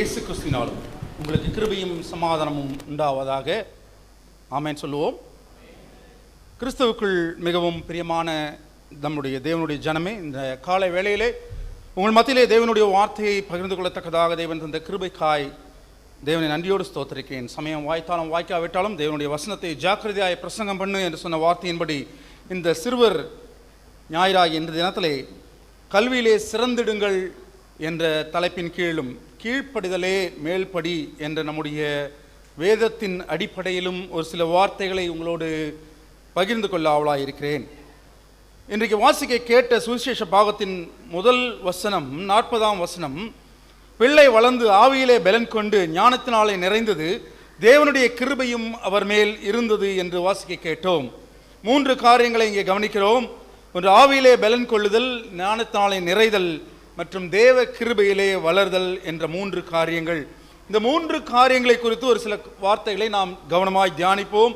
இயேசு கிறிஸ்துவினாலும் உங்களுக்கு கிருபையும் சமாதானமும் உண்டாவதாக. ஆமென் சொல்லுவோம். கிறிஸ்துவுக்குள் மிகவும் பிரியமான நம்முடைய தேவனுடைய ஜனமே, இந்த காலை வேளையிலே உங்கள் மத்தியிலே தேவனுடைய வார்த்தையை பகிர்ந்து கொள்ளத்தக்கதாக தேவன் தந்த கிருபைக்காய் தேவனை நன்றியோடு ஸ்தோத்திரிக்கிறேன். சமயம் வாய்த்தாலும் வாய்க்காவிட்டாலும் தேவனுடைய வசனத்தை ஜாக்கிரதையாய் பிரசங்கம் பண்ணு என்று சொன்ன வார்த்தையின்படி இந்த சிறுவர் ஞாயிறாகிய இந்த தினத்திலே கல்வியிலே சிறந்திடுங்கள் என்ற தலைப்பின் கீழும் கீழ்ப்படிதலே மேல்படி என்ற நம்முடைய வேதத்தின் அடிப்படையிலும் ஒரு சில வார்த்தைகளை உங்களோடு பகிர்ந்து கொள்ள ஆவலாக இருக்கிறேன். இன்றைக்கு வாசிக்க கேட்ட சுவிசேஷ பாகத்தின் முதல் வசனம் 40ஆம் வசனம், பிள்ளை வளர்ந்து ஆவியிலே பலன் கொண்டு ஞானத்தினாலே நிறைந்தது, தேவனுடைய கிருபையும் அவர் மேல் இருந்தது என்று வாசிக்க கேட்டோம். 3 காரியங்களை இங்கே கவனிக்கிறோம். ஒன்று, ஆவியிலே பலன் கொள்ளுதல், ஞானத்தினாலே நிறைதல் மற்றும் தேவ கிருபையிலே வளர்தல் என்ற 3 காரியங்கள். இந்த 3 காரியங்களை குறித்து ஒரு சில வார்த்தைகளை நாம் கவனமாய் தியானிப்போம்.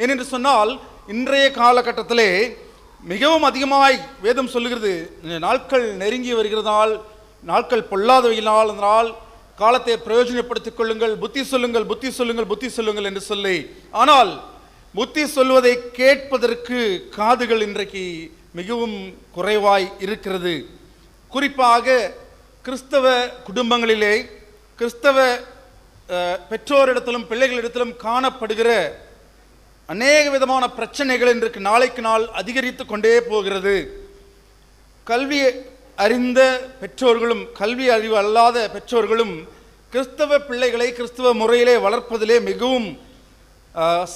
ஏனென்று சொன்னால் இன்றைய காலகட்டத்திலே மிகவும் அதிகமாய் வேதம் சொல்லுகிறது, நாட்கள் நெருங்கி வருகிறதால், நாட்கள் பொல்லாதவையினால், அதனால் காலத்தை பிரயோஜனப்படுத்திக் கொள்ளுங்கள், புத்தி சொல்லுங்கள், புத்தி சொல்லுங்கள், புத்தி சொல்லுங்கள் என்று சொல்லி. ஆனால் புத்தி சொல்வதை கேட்பதற்கு காதுகள் இன்றைக்கு மிகவும் குறைவாய் இருக்கிறது. குறிப்பாக கிறிஸ்தவ குடும்பங்களிலே, கிறிஸ்தவ பெற்றோரிடத்திலும் பிள்ளைகளிடத்திலும் காணப்படுகிற அநேக விதமான பிரச்சனைகள் இன்றைக்கு நாளைக்கு நாள் அதிகரித்து கொண்டே போகிறது. கல்வி அறிந்த பெற்றோர்களும் கல்வி அறிவு அல்லாத பெற்றோர்களும் கிறிஸ்தவ பிள்ளைகளை கிறிஸ்தவ முறையிலே வளர்ப்பதிலே மிகவும்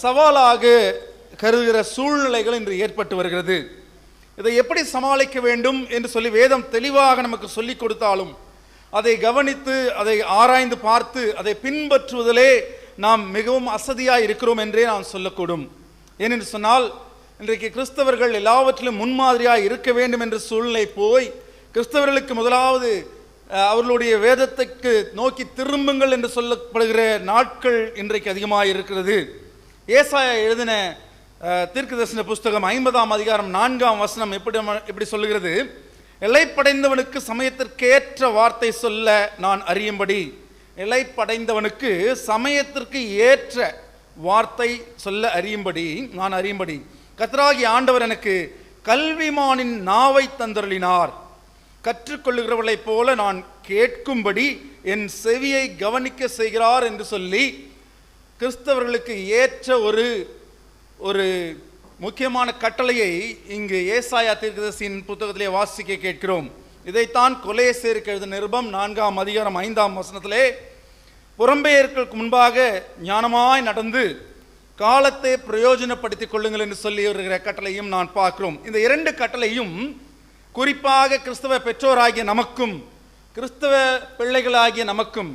சவாலாக கருதுகிற சூழ்நிலைகள் இன்று ஏற்பட்டு வருகிறது. இதை எப்படி சமாளிக்க வேண்டும் என்று சொல்லி வேதம் தெளிவாக நமக்கு சொல்லிக் கொடுத்தாலும் அதை கவனித்து அதை ஆராய்ந்து பார்த்து அதை பின்பற்றுவதிலே நாம் மிகவும் அசதியாக இருக்கிறோம் என்றே நாம் சொல்லக்கூடும். ஏனென்று சொன்னால் இன்றைக்கு கிறிஸ்தவர்கள் எல்லாவற்றிலும் முன்மாதிரியாக இருக்க வேண்டும் என்ற சூழ்நிலை போய் கிறிஸ்தவர்களுக்கு முதலாவது அவர்களுடைய வேதத்துக்கு நோக்கி திரும்புங்கள் என்று சொல்லப்படுகிற நாட்கள் இன்றைக்கு அதிகமாக இருக்கிறது. ஏசாயா எழுதின தீர்க்கதரிசன புஸ்தகம் 50ஆம் அதிகாரம் 4ஆம் வசனம் எப்படி சொல்லுகிறது, எல்லைப்படைந்தவனுக்கு சமயத்திற்கேற்ற வார்த்தை சொல்ல நான் அறியும்படி. இலைப்படைந்தவனுக்கு சமயத்திற்கு ஏற்ற வார்த்தை சொல்ல அறியும்படி நான் அறியும்படி கர்த்தராகிய ஆண்டவர் எனக்கு கல்விமானின் நாவை தந்தருளினார். கற்றுக்கொள்ளுகிறவர்களைப் போல நான் கேட்கும்படி என் செவியை கவனிக்க செய்கிறார் என்று சொல்லி கிறிஸ்தவர்களுக்கு ஏற்ற ஒரு முக்கியமான கட்டளையை இங்கு ஏசாயா தீர்க்கதரிசியின் புத்தகத்திலே வாசிக்க கேட்கிறோம். இதைத்தான் கொலேசியருக்கு எழுதின நிருபம் 4ஆம் அதிகாரம் 5ஆம் வசனத்திலே, புறம்பெயர்களுக்கு முன்பாக ஞானமாய் நடந்து காலத்தை பிரயோஜனப்படுத்திக் கொள்ளுங்கள் என்று சொல்லி வருகிற கட்டளையும் நான் பார்க்கிறோம். இந்த 2 கட்டளையும் குறிப்பாக கிறிஸ்தவ பெற்றோராகிய நமக்கும் கிறிஸ்தவ பிள்ளைகளாகிய நமக்கும்,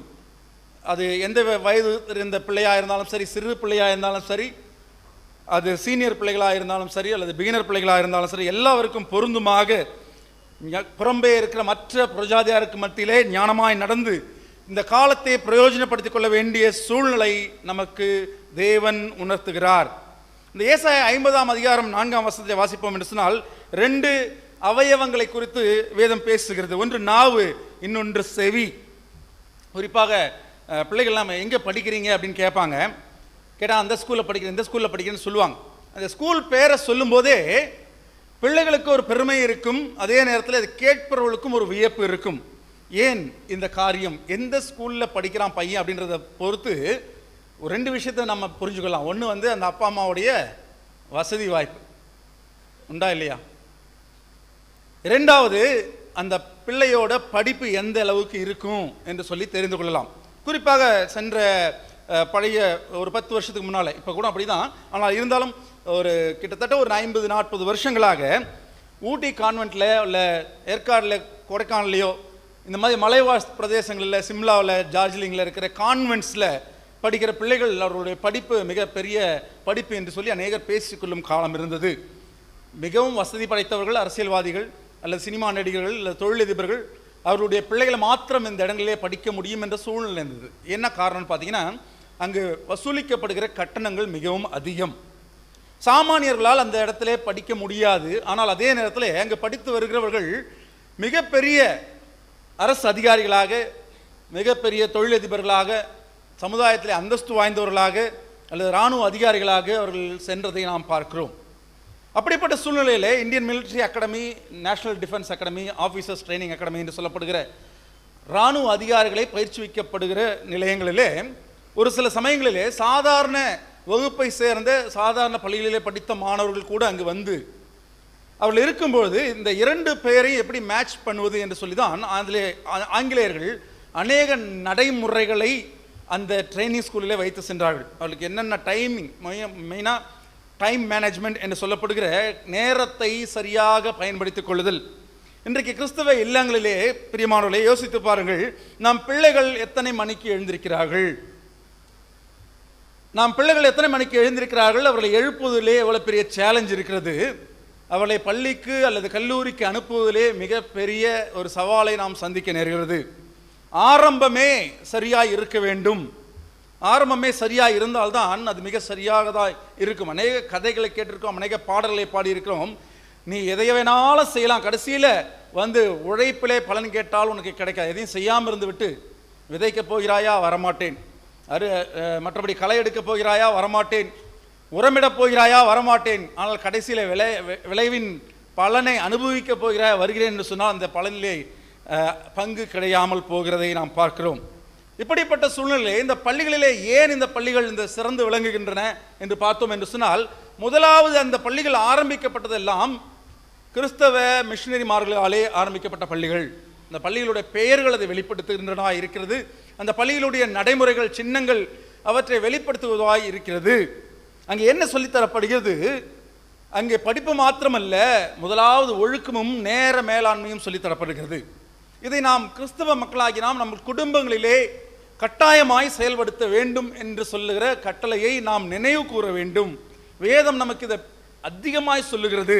அது எந்த வயது இருந்த பிள்ளையாக இருந்தாலும் சரி, சிறு பிள்ளையாக இருந்தாலும் சரி, அது சீனியர் பிள்ளைகளாக இருந்தாலும் சரி, அல்லது பிகினர் பிள்ளைகளாக இருந்தாலும் சரி, எல்லாருக்கும் பொருந்துமாக புறம்பே இருக்கிற மற்ற பிரஜாதியாருக்கு மத்தியிலே ஞானமாய் நடந்து இந்த காலத்தை பிரயோஜனப்படுத்திக் கொள்ள வேண்டிய சூழ்நிலை நமக்கு தேவன் உணர்த்துகிறார். இந்த ஏசாயா 50ஆம் அதிகாரம் 4ஆம் வசனத்தை வாசிப்போம் என்று சொன்னால் 2 அவயவங்களை குறித்து வேதம் பேசுகிறது. ஒன்று நாவு, இன்னொன்று செவி. குறிப்பாக பிள்ளைகள் நம்ம எங்கே படிக்கிறீங்க அப்படின்னு கேட்பாங்க. கேட்டால் அந்த ஸ்கூலில் படிக்கிறேன், இந்த ஸ்கூலில் படிக்கிறேன்னு சொல்லுவாங்க. அந்த ஸ்கூல் பேரை சொல்லும் போதே பிள்ளைகளுக்கு ஒரு பெருமை இருக்கும், அதே நேரத்தில் அது கேட்பவர்களுக்கும் ஒரு வியப்பு இருக்கும். ஏன் இந்த காரியம், எந்த ஸ்கூலில் படிக்கிறான் பையன் அப்படின்றத பொறுத்து ஒரு 2 விஷயத்தை நம்ம புரிஞ்சுக்கலாம். ஒன்று அந்த அப்பா அம்மாவுடைய வசதி வாய்ப்பு உண்டா இல்லையா, 2வது அந்த பிள்ளையோட படிப்பு எந்த அளவுக்கு இருக்கும் என்று சொல்லி தெரிந்து கொள்ளலாம். குறிப்பாக சென்ற பழைய ஒரு 10 வருஷத்துக்கு முன்னால், இப்போ கூட அப்படி தான், ஆனால் இருந்தாலும் ஒரு கிட்டத்தட்ட ஒரு 50-40 வருஷங்களாக ஊட்டி கான்வென்ட்டில் இல்லை ஏற்காடில் கொடைக்கானல்லையோ இந்த மாதிரி மலைவாழ் பிரதேசங்களில் சிம்லாவில் ஜார்ஜிலிங்கில் இருக்கிற கான்வென்ட்ஸில் படிக்கிற பிள்ளைகள் அவர்களுடைய படிப்பு மிகப்பெரிய படிப்பு என்று சொல்லி அநேகர் பேசிக்கொள்ளும் காலம் இருந்தது. மிகவும் வசதி படைத்தவர்கள், அரசியல்வாதிகள் அல்லது சினிமா நடிகர்கள் அல்லது தொழிலதிபர்கள் அவருடைய பிள்ளைகளை மாத்திரம் இந்த இடங்களிலே படிக்க முடியும் என்ற சூழ்நிலை இருந்தது. என்ன காரணம்னு பார்த்தீங்கன்னா, அங்கு வசூலிக்கப்படுகிற கட்டணங்கள் மிகவும் அதிகம். சாமானியர்களால் அந்த இடத்துல படிக்க முடியாது. ஆனால் அதே நேரத்தில் அங்கு படித்து வருகிறவர்கள் மிகப்பெரிய அரசு அதிகாரிகளாக மிகப்பெரிய தொழிலதிபர்களாக, சமுதாயத்தில் அந்தஸ்து வாய்ந்தவர்களாக அல்லது இராணுவ அதிகாரிகளாக அவர்கள் சென்றதை நாம் பார்க்கிறோம். அப்படிப்பட்ட சூழ்நிலையில் Indian military academy, national defence academy, officers training academy என்று சொல்லப்படுகிற இராணுவ அதிகாரிகளை பயிற்சிவிக்கப்படுகிற நிலையங்களிலே ஒரு சில சமயங்களிலே சாதாரண வகுப்பை சேர்ந்த சாதாரண பள்ளிகளிலே படித்த மாணவர்கள் கூட அங்கு வந்து அவர்கள் இருக்கும்போது இந்த இரண்டு பெயரையும் எப்படி மேட்ச் பண்ணுவது என்று சொல்லி தான் அதிலே ஆங்கிலேயர்கள் அநேக நடைமுறைகளை அந்த ட்ரைனிங் ஸ்கூலிலே வைத்து சென்றார்கள். அவர்களுக்கு என்னென்ன டைமிங், மெயினாக டைம் மேனேஜ்மெண்ட் என்று சொல்லப்படுகிற நேரத்தை சரியாக பயன்படுத்திக் கொள்ளுதல். இன்றைக்கு கிறிஸ்தவ இல்லங்களிலே பிரியமானவர்களே யோசித்து பாருங்கள், நம் பிள்ளைகள் எத்தனை மணிக்கு எழுந்திருக்கிறார்கள்? நாம் பிள்ளைகள் எத்தனை மணிக்கு எழுந்திருக்கிறார்கள்? அவர்களை எழுப்புவதிலே எவ்வளவு பெரிய சேலஞ்ச் இருக்கிறது. அவளை பள்ளிக்கு அல்லது கல்லூரிக்கு அனுப்புவதிலே மிகப்பெரிய ஒரு சவாலை நாம் சந்திக்க நேர்கிறது. ஆரம்பமே சரியாக இருக்க வேண்டும். ஆரம்பமே சரியாக இருந்தால்தான் அது மிக சரியாகதான் இருக்கும். அநேக கதைகளை கேட்டிருக்கோம், அநேக பாடல்களை பாடியிருக்கிறோம். நீ எதை வேணாலும் செய்யலாம், கடைசியில் வந்து உழைப்பிலே பலன் கேட்டால் உனக்கு கிடைக்காது. எதையும் செய்யாமல் இருந்து விட்டு விதைக்க போகிறாயா? வரமாட்டேன். மற்றபடி களை எடுக்க போகிறாயா? வரமாட்டேன். உரமிடப் போகிறாயா? வரமாட்டேன். ஆனால் கடைசியில் விளைவின் பலனை அனுபவிக்க போகிறாயா? வருகிறேன் என்று சொன்னால் அந்த பலனிலே பங்கு கிடையாமல் போகிறதை நாம் பார்க்கிறோம். இப்படிப்பட்ட சூழ்நிலை இந்த பள்ளிகளிலே ஏன் இந்த பள்ளிகள் இந்த சிறந்து விளங்குகின்றன என்று பார்த்தோம் என்று சொன்னால், முதலாவது அந்த பள்ளிகள் ஆரம்பிக்கப்பட்டதெல்லாம் கிறிஸ்தவ மிஷினரிமார்களாலே ஆரம்பிக்கப்பட்ட பள்ளிகள். இந்த பள்ளிகளுடைய பெயர்கள் அதை வெளிப்படுத்துகின்றனவாய் இருக்கிறது. அந்த பள்ளிகளுடைய நடைமுறைகள், சின்னங்கள் அவற்றை வெளிப்படுத்துவதாய் இருக்கிறது. அங்கே என்ன சொல்லித்தரப்படுகிறது? அங்கே படிப்பு மாத்திரமல்ல, முதலாவது ஒழுக்கமும் நேர மேலாண்மையும் சொல்லித்தரப்படுகிறது. இதை நாம் கிறிஸ்தவ மக்களாகி நாம் நம்ம குடும்பங்களிலே கட்டாயமாய் செயல்படுத்த வேண்டும் என்று சொல்லுகிற கட்டளையை நாம் நினைவு கூற வேண்டும். வேதம் நமக்கு இதை அதிகமாய் சொல்லுகிறது.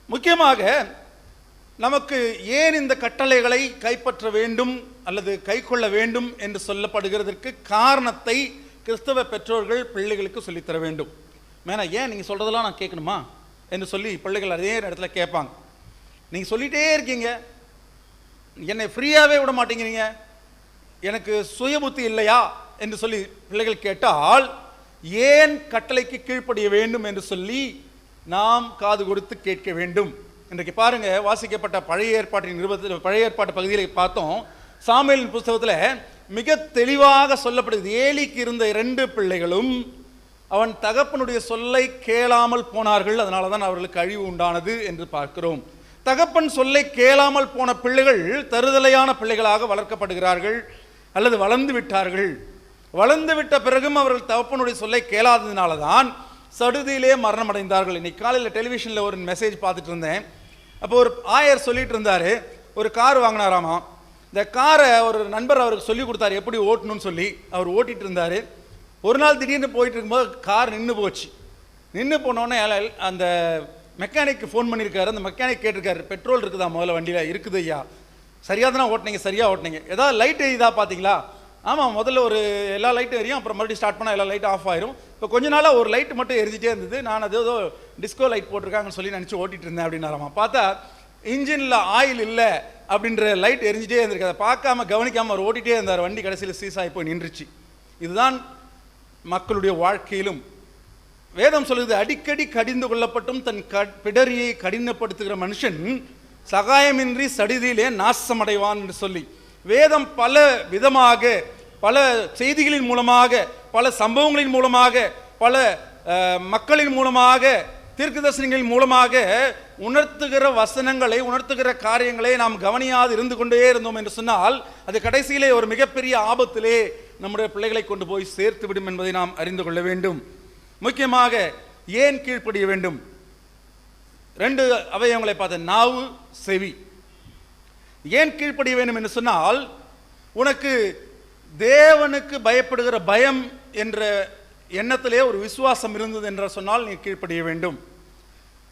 முக்கியமாக நமக்கு ஏன் இந்த கட்டளைகளை கைப்பற்ற வேண்டும் அல்லது கை கொள்ள வேண்டும் என்று சொல்லப்படுகிறதற்கு காரணத்தை கிறிஸ்தவ பெற்றோர்கள் பிள்ளைகளுக்கு சொல்லித்தர வேண்டும். மேனா ஏன் நீங்கள் சொல்கிறதெல்லாம் நான் கேட்கணுமா என்று சொல்லி பிள்ளைகள் அதே இடத்துல கேட்பாங்க. நீங்கள் சொல்லிகிட்டே இருக்கீங்க, என்னை ஃப்ரீயாகவே விட மாட்டேங்கிறீங்க, எனக்கு சுய புத்தி இல்லையா என்று சொல்லி பிள்ளைகள் கேட்டால் ஏன் கட்டளைக்கு கீழ்ப்படிய வேண்டும் என்று சொல்லி நாம் காது கொடுத்து கேட்க வேண்டும். இன்றைக்கு பாருங்க, வாசிக்கப்பட்ட பழைய ஏற்பாட்டு பகுதியில் பார்த்தோம். சாமுவேலின் புஸ்தகத்தில் மிக தெளிவாக சொல்லப்படுகிறது. ஏலிக்கு இருந்த 2 பிள்ளைகளும் அவன் தகப்பனுடைய சொல்லை கேளாமல் போனார்கள், அதனால தான் அவர்களுக்கு அழிவு உண்டானது என்று பார்க்கிறோம். தகப்பன் சொல்லை கேளாமல் போன பிள்ளைகள் தருதலையான பிள்ளைகளாக வளர்க்கப்படுகிறார்கள் அல்லது வளர்ந்து விட்டார்கள். வளர்ந்து விட்ட பிறகும் அவர்கள் தகப்பனுடைய சொல்லை கேளாததுனால தான் சடுதியிலே மரணம் அடைந்தார்கள். இன்னைக்கு காலையில் டெலிவிஷனில் ஒரு மெசேஜ் பார்த்துட்டு இருந்தேன். அப்போ ஒரு ஆயர் சொல்லிட்டு இருந்தார், ஒரு கார் வாங்கினாராமா. இந்த காரை ஒரு நண்பர் அவருக்கு சொல்லி கொடுத்தாரு எப்படி ஓட்டணும்னு சொல்லி. அவர் ஓட்டிகிட்டு இருந்தார். ஒரு நாள் திடீர்னு போயிட்டு இருக்கும்போது கார் நின்று போச்சு. நின்று போனோடனே அந்த மெக்கானிக்கு ஃபோன் பண்ணியிருக்காரு. அந்த மெக்கானிக் கேட்டிருக்காரு, பெட்ரோல் இருக்குதா முதல்ல வண்டியில்? இருக்குது ஐயா. சரியாக தானே ஓட்டினீங்க? சரியாக ஓட்டினீங்க. ஏதாவது லைட் எரியுதா பார்த்தீங்களா? ஆமாம், முதல்ல ஒரு எல்லா லைட்டும் எரியும், அப்புறம் மறுபடியும் ஸ்டார்ட் பண்ணால் எல்லா லைட்டும் ஆஃப் ஆயிரும். இப்போ கொஞ்ச நாளாக ஒரு லைட்டு மட்டும் எரிஞ்சிட்டே இருந்தது. நான் அது ஏதோ டிஸ்கோ லைட் போட்டிருக்காங்கன்னு சொல்லி நினச்சி ஓட்டிகிட்டு இருந்தேன் அப்படின்னாராமா. பார்த்தா இன்ஜினில் ஆயில் இல்லை அப்படின்ற லைட் எரிஞ்சிட்டே இருந்திருக்கு. அதை பார்க்காம கவனிக்காமல் அவர் ஓட்டிகிட்டே இருந்தார். வண்டி கடைசியில் சீசாகி போய் நின்றுச்சு. இதுதான் மக்களுடைய வாழ்க்கையிலும் வேதம் சொல்லுது. அடிக்கடி கடிந்து கொள்ளப்பட்டும் தன் பிடரியை கடினப்படுத்துகிற மனுஷன் சகாயமின்றி சடிதியிலே நாசமடைவான் என்று சொல்லி வேதம் பல விதமாக, பல செய்திகளின் மூலமாக, பல சம்பவங்களின் மூலமாக, பல மக்களின் மூலமாக, தீர்க்கதரிசனங்களின் மூலமாக உணர்த்துகிற வசனங்களை, உணர்த்துகிற காரியங்களை நாம் கவனியாது இருந்து கொண்டே இருந்தோம் என்று சொன்னால் அது கடைசியிலே ஒரு மிகப்பெரிய ஆபத்திலே நம்முடைய பிள்ளைகளை கொண்டு போய் சேர்த்து விடும் என்பதை நாம் அறிந்து கொள்ள வேண்டும். முக்கியமாக ஏன் கீழ்ப்படிய வேண்டும்? 2 அவயவங்களை பார்த்த நாவு, செவி. ஏன் கீழ்ப்படிய வேண்டும் என்று சொன்னால், உனக்கு தேவனுக்கு பயப்படுகிற பயம் என்ற எண்ணத்திலே ஒரு விசுவாசம் இருந்தது என்று சொன்னால் நீ கீழ்ப்படிய வேண்டும்.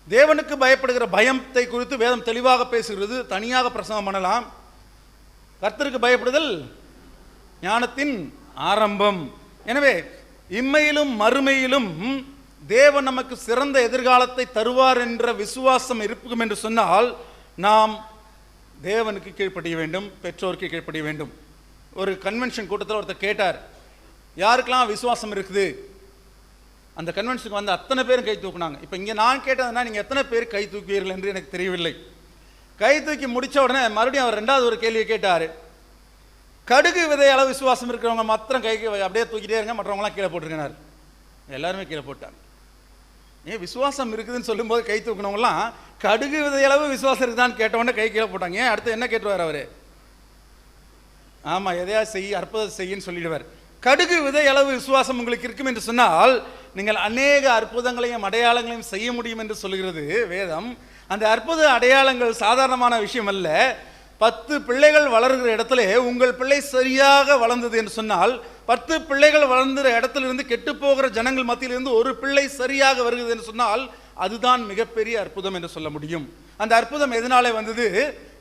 தேவனுக்கு பயப்படுகிற பயத்தை குறித்து வேதம் தெளிவாக பேசுகிறது. தனியாக பிரசங்கம் பண்ணலாம். கர்த்தருக்கு பயப்படுதல் ஞானத்தின் ஆரம்பம். எனவே இம்மையிலும் மறுமையிலும் தேவன் நமக்கு சிறந்த எதிர்காலத்தை தருவார் என்ற விசுவாசம் இருக்கும் என்று சொன்னால் நாம் தேவனுக்கு கீழ்ப்படிய வேண்டும், பெற்றோருக்கு கீழ்ப்படிய வேண்டும். ஒரு கன்வென்ஷன் கூட்டத்தில் ஒருத்தர் கேட்டார், யாருக்கெல்லாம் விசுவாசம் இருக்குது? அந்த கன்வென்ஷனுக்கு வந்து அத்தனை பேரும் கை தூக்குனாங்க. இப்போ இங்கே நான் கேட்டதுன்னா நீங்கள் எத்தனை பேர் கை தூக்குவீர்கள் என்று எனக்கு தெரியவில்லை. கை தூக்கி முடித்த உடனே மறுபடியும் அவர் ரெண்டாவது ஒரு கேள்வியை கேட்டார். கடுகு விதை அளவு விசுவாசம் இருக்கிறவங்க மாத்திரம் கைக்கு அப்படியே தூக்கிட்டே இருங்க, மற்றவங்களாம் கீழே போட்டிருக்கிறார். எல்லாருமே கீழே போட்டாங்க. ஏன் விசுவாசம் இருக்குதுன்னு சொல்லும்போது கை தூக்கினவங்களாம் கடுகு விதை அளவு விசுவாசம் இருக்குதான்னு கேட்டவொடனே கை கீழே போட்டாங்க. ஏன் அடுத்து என்ன கேட்டுவார் அவர்? ஆமாம், எதையா செய், அற்புதம் செய்யின்னு சொல்லிடுவார். கடுகு விதை அளவு விசுவாசம் உங்களுக்கு இருக்கும் என்று சொன்னால் நீங்கள் அநேக அற்புதங்களையும் அடையாளங்களையும் செய்ய முடியும் என்று சொல்கிறது வேதம். அந்த அற்புத அடையாளங்கள் சாதாரணமான விஷயம் அல்ல. 10 பிள்ளைகள் வளர்கிற இடத்துல உங்கள் பிள்ளை சரியாக வளர்ந்தது என்று சொன்னால், 10 பிள்ளைகள் வளர்ந்த இடத்திலிருந்து கெட்டு போகிற ஜனங்கள் மத்தியிலிருந்து ஒரு பிள்ளை சரியாக வருகிறது என்று சொன்னால் அதுதான் மிகப்பெரிய அற்புதம் என்று சொல்ல முடியும். அந்த அற்புதம் எதனாலே வந்தது?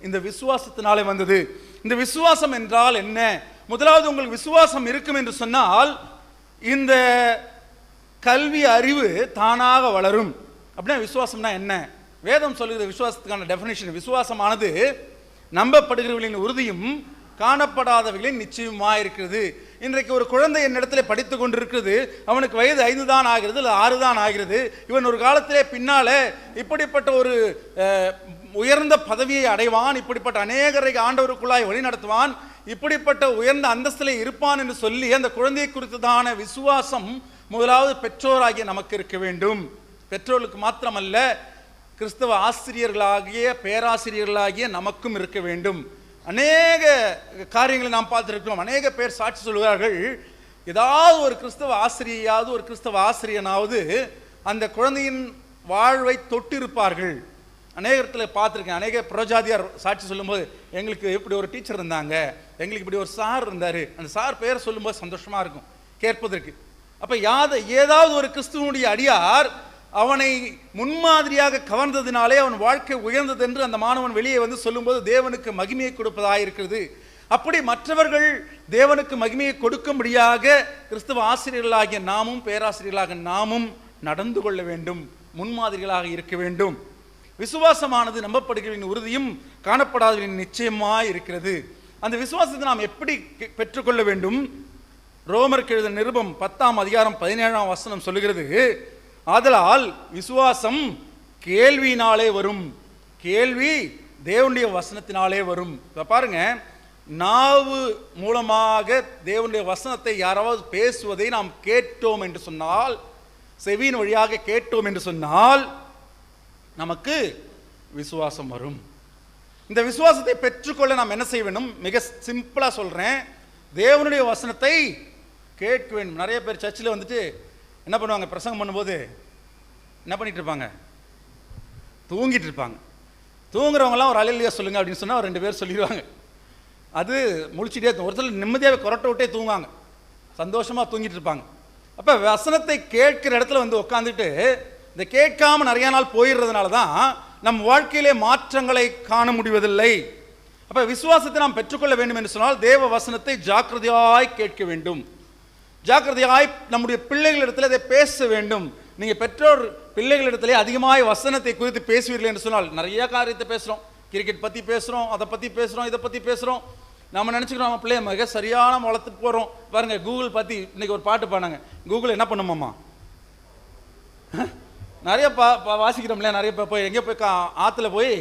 இந்த விசுவாசத்தினாலே வந்தது. இந்த விசுவாசம் என்றால் என்ன? முதலாவது உங்களுக்கு விசுவாசம் இருக்கும் என்று சொன்னால் இந்த கல்வி அறிவு தானாக வளரும். அப்படின்னா விசுவாசம்னா என்ன? வேதம் சொல்லுகிற விசுவாசத்துக்கான டெஃபினிஷன், விசுவாசமானது நம்பப்படுகிறவர்களின் உறுதியும் காணப்படாதவர்களின் நிச்சயமா இருக்கிறது. இன்றைக்கு ஒரு குழந்தை என்னிடத்துல படித்து கொண்டிருக்கிறது, அவனுக்கு வயது 5 தான் ஆகிறது, இல்லை 6 தான் ஆகிறது. இவன் ஒரு காலத்திலே பின்னால இப்படிப்பட்ட ஒரு உயர்ந்த பதவியை அடைவான், இப்படிப்பட்ட அநேகரை ஆண்டவருக்குள்ளாய் வழி நடத்துவான், இப்படிப்பட்ட உயர்ந்த அந்தஸ்திலே இருப்பான் என்று சொல்லி அந்த குழந்தையை குறித்ததான விசுவாசம் முதலாவது பெற்றோராகிய நமக்கு இருக்க வேண்டும். பெற்றோர்களுக்கு மாத்திரமல்ல, கிறிஸ்தவ ஆசிரியர்களாகிய பேராசிரியர்களாகிய நமக்கும் இருக்க வேண்டும். அநேக காரியங்களை நாம் பார்த்திருக்கிறோம். அநேக பேர் சாட்சி சொல்கிறார்கள், ஏதாவது ஒரு கிறிஸ்தவ ஆசிரியையாவது ஒரு கிறிஸ்தவ ஆசிரியனாவது அந்த குழந்தையின் வாழ்வை தொட்டிருப்பார்கள். அநேக இடத்துல பார்த்துருக்கேன். அநேக புரோஜாதியார் சாட்சி சொல்லும்போது, எங்களுக்கு இப்படி ஒரு டீச்சர் இருந்தாங்க, எங்களுக்கு இப்படி ஒரு சார் இருந்தார், அந்த சார் பேரை சொல்லும்போது சந்தோஷமாக இருக்கும் கேட்பதற்கு. அப்போ ஏதாவது ஒரு கிறிஸ்துவனுடைய அடியார் அவனை முன்மாதிரியாக கவர்ந்ததினாலே அவன் வாழ்க்கை உயர்ந்தது என்று அந்த மாணவன் வெளியே வந்து சொல்லும்போது தேவனுக்கு மகிமையை கொடுப்பதாக இருக்கிறது. அப்படி மற்றவர்கள் தேவனுக்கு மகிமையை கொடுக்கும்படியாக கிறிஸ்தவ ஆசிரியர்களாகிய நாமும் பேராசிரியர்களாக நாமும் நடந்து கொள்ள வேண்டும், முன்மாதிரிகளாக இருக்க வேண்டும். விசுவாசமானது நம்பப்படுகிறவரின் உறுதியும் காணப்படாதவரின் நிச்சயமாய் இருக்கிறது. அந்த விசுவாசத்தை நாம் எப்படி பெற்றுக்கொள்ள வேண்டும்? ரோமருக்கு எழுதின நிருபம் 10ஆம் அதிகாரம் 17ஆம் வசனம் சொல்லுகிறது, ஆதலால் விசுவாசம் கேள்வியினாலே வரும், கேள்வி தேவனுடைய வசனத்தினாலே வரும். பாருங்க, நாவு மூலமாக தேவனுடைய வசனத்தை யாராவது பேசுவதை நாம் கேட்டோம் என்று சொன்னால், செவியின் வழியாக கேட்டோம் என்று சொன்னால் நமக்கு விசுவாசம் வரும். இந்த விசுவாசத்தை பெற்றுக்கொள்ள நாம் என்ன செய்ய வேண்டும்? மிக சிம்பிளா சொல்றேன், தேவனுடைய வசனத்தை கேட்க வேண்டும். நிறைய பேர் சர்ச்சில் வந்துட்டு என்ன பண்ணுவாங்க? பிரசங்கம் பண்ணும்போது என்ன பண்ணிட்டு இருப்பாங்க? தூங்கிட்டு இருப்பாங்க. தூங்குறவங்களாம் ஒரு அல்லேலூயா சொல்லுங்க அப்படின்னு சொன்னால் 2 பேர் சொல்லிடுவாங்க. அது முழிச்சிட்டே ஒருத்தர் நிம்மதியாக கொரட்டை விட்டே தூங்குவாங்க, சந்தோஷமாக தூங்கிட்டு இருப்பாங்க. அப்போ வசனத்தை கேட்கிற இடத்துல வந்து உட்காந்துட்டு இந்த கேட்காம நிறைய நாள் போயிடுறதுனால தான் நம் வாழ்க்கையிலே மாற்றங்களை காண முடிவதில்லை. அப்போ விசுவாசத்தை நாம் பெற்றுக்கொள்ள வேண்டும் என்று சொன்னால் தேவ வசனத்தை ஜாக்கிரதையாய் கேட்க வேண்டும், ஜாக்கிரதையாய் நம்முடைய பிள்ளைகளிடத்தில் அதை பேச வேண்டும். நீங்கள் பெற்றோர் பிள்ளைகளிடத்திலே அதிகமாக வசனத்தை குறித்து பேசுவீர்கள் என்று சொன்னால், நிறைய காரியத்தை பேசுகிறோம், கிரிக்கெட் பற்றி பேசுகிறோம், அதை பற்றி பேசுகிறோம், இதை பற்றி பேசுகிறோம். நம்ம நினச்சிக்கிறோம் நம்ம பிள்ளைய மிக சரியான வளர்த்துட்டு போகிறோம். பாருங்க, கூகுள் பற்றி இன்னைக்கு ஒரு பாட்டு பாடினாங்க. கூகுள் என்ன பண்ணுமாம்மா? நிறைய வாசிக்கிறோம்ல, நிறைய போய் எங்கே போய் ஆற்றுல போய்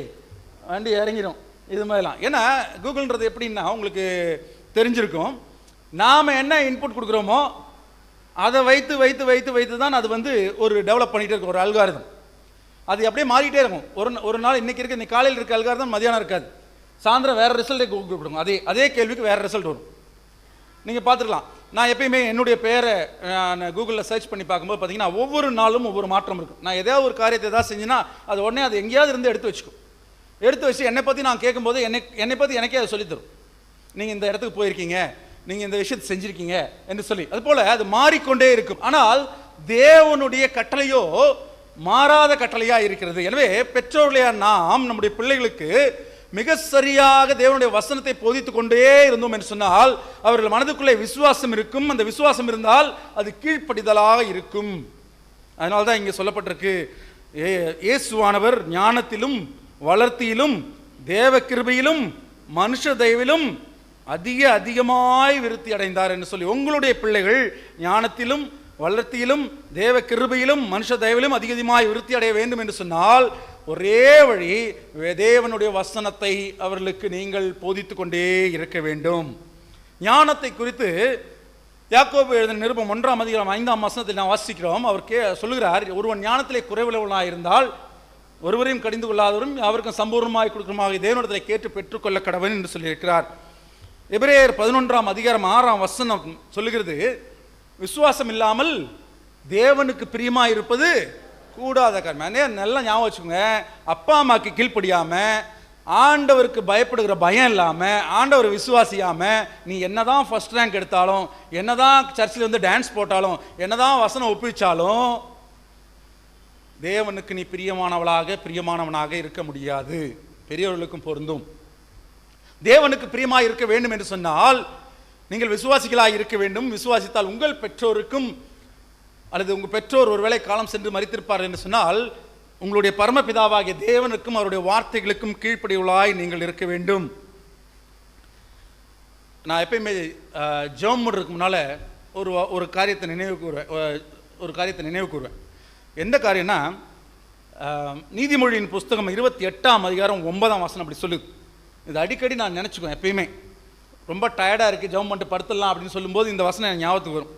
வண்டி இறங்கிடும் இது மாதிரிலாம். ஏன்னா கூகுள்ன்றது எப்படின்னா உங்களுக்கு தெரிஞ்சிருக்கும், நாம் என்ன இன்புட் கொடுக்குறோமோ அதை வைத்து வைத்து வைத்து வைத்து தான் அது வந்து ஒரு டெவலப் பண்ணிகிட்டே இருக்கும், ஒரு அல்காரிதம். அது அப்படியே மாறிக்கிட்டே இருக்கும். ஒரு நாள் இன்றைக்கி இருக்க, இன்னைக்கு காலையில் இருக்க அல்காரிதம் மதியானம் இருக்காது, சாயந்தரம் வேறு ரிசல்ட்டை கூகுள் கொடுக்கும். அதே கேள்விக்கு வேறு ரிசல்ட் வரும். நீங்கள் பார்த்துக்கலாம். நான் எப்பயுமே என்னுடைய பேரை நான் கூகுளில் சர்ச் பண்ணி பார்க்கும்போது பார்த்தீங்கன்னா ஒவ்வொரு நாளும் ஒவ்வொரு மாற்றம் இருக்கும். நான் ஏதாவது ஒரு காரியத்தை ஏதாவது செஞ்சேன்னா அது உடனே அது எங்கேயாவது இருந்து எடுத்து வச்சுக்கும். எடுத்து வச்சு என்னை பற்றி நான் கேட்கும்போது என்னை பற்றி எனக்கே அதை சொல்லித்தரும். நீங்கள் இந்த இடத்துக்கு போயிருக்கீங்க, நீங்கள் இந்த விஷயத்தை செஞ்சுருக்கீங்க என்று சொல்லி. அதுபோல் அது மாறிக்கொண்டே இருக்கும். ஆனால் தேவனுடைய கட்டளையோ மாறாத கட்டளையாக இருக்கிறது. எனவே பெற்றோர்களையா நாம் நம்முடைய பிள்ளைகளுக்கு மிக சரியாக தேவனுடைய வசனத்தை போதித்து கொண்டே இருந்தோம் என்று சொன்னால் அவர்கள் மனதுக்குள்ளே விசுவாசம் இருக்கும். அந்த விசுவாசம் இருந்தால் அது கீழ்ப்படிதலாக இருக்கும். அதனால தான் இங்கே சொல்லப்பட்டிருக்கு, இயேசுவானவர் ஞானத்திலும் வளர்த்தியிலும் தேவ கிருபையிலும் மனுஷ தயவிலும் அதிகமாய் விருத்தி அடைந்தார் என்று சொல்லி, உங்களுடைய பிள்ளைகள் ஞானத்திலும் வளர்த்தியிலும் தேவ கிருபையிலும் மனுஷ தயவிலும் அதிகமாய் விருத்தி அடைய வேண்டும் என்று சொன்னால் ஒரே வழி, தேவனுடைய வசனத்தை அவர்களுக்கு நீங்கள் போதித்து கொண்டே இருக்க வேண்டும். ஞானத்தை குறித்து யாக்கோபு எழுதின நிருபம் 1ஆம் அதிகாரம் 5ஆம் வசனத்தில் நான் வாசிக்கிறோம். அவர் சொல்லுகிறார், ஒருவன் ஞானத்திலே குறைவுள்ளவனாக இருந்தால் ஒருவரையும் கடிந்து கொள்ளாதவரும் அவருக்கும் சம்பூர்ணமாய் கொடுக்குறமாக தேவனிடத்திலே கேட்டு பெற்றுக்கொள்ள கடவன் என்று சொல்லியிருக்கிறார். எபிரேயர் 11ஆம் அதிகாரம் 6ஆம் வசனம் சொல்லுகிறது, விசுவாசம் இல்லாமல் தேவனுக்கு பிரியமாக இருப்பது கூடாத காரணம். நல்லா ஞாபகம் வச்சுக்கோங்க, அப்பா அம்மாவுக்கு கீழ்ப்படியாம, ஆண்டவருக்கு பயப்படுகிற பயம் இல்லாமல், ஆண்டவர் விசுவாசியாமல் நீ என்னதான் ஃபர்ஸ்ட் ரேங்க் எடுத்தாலும், என்னதான் சர்ச்சில் வந்து டான்ஸ் போட்டாலும், என்னதான் வசனம் ஒப்பிச்சாலும் தேவனுக்கு நீ பிரியமானவனாக இருக்க முடியாது. பெரியவர்களுக்கும் பொருந்தும். தேவனுக்கு பிரியமாக இருக்க வேண்டும் என்று சொன்னால் நீங்கள் விசுவாசிகளாக இருக்க வேண்டும். விசுவாசித்தால் உங்கள் பெற்றோருக்கும் அல்லது உங்கள் பெற்றோர் ஒருவேளை காலம் சென்று மரித்திருப்பார் என்று சொன்னால் உங்களுடைய பரமபிதாவாகிய தேவனுக்கும் அவருடைய வார்த்தைகளுக்கும் கீழ்ப்படிவுளாய் நீங்கள் இருக்க வேண்டும். நான் எப்பயுமே ஜெபம் பண்ணுறதுக்கு முன்னால் ஒரு காரியத்தை நினைவு கூறுவேன். எந்த காரியம்னா, நீதிமொழியின் புஸ்தகம் 28ஆம் அதிகாரம் 9ஆம் வசனம் அப்படி சொல்லுது. இது அடிக்கடி நான் நினச்சிக்குவேன். எப்பயுமே ரொம்ப டயர்டாக இருக்குது, ஜெபம் பண்ணிட்டு படுத்துடலாம் அப்படின்னு சொல்லும்போது இந்த வசனம் எனக்கு ஞாபகத்துக்கு வரும்.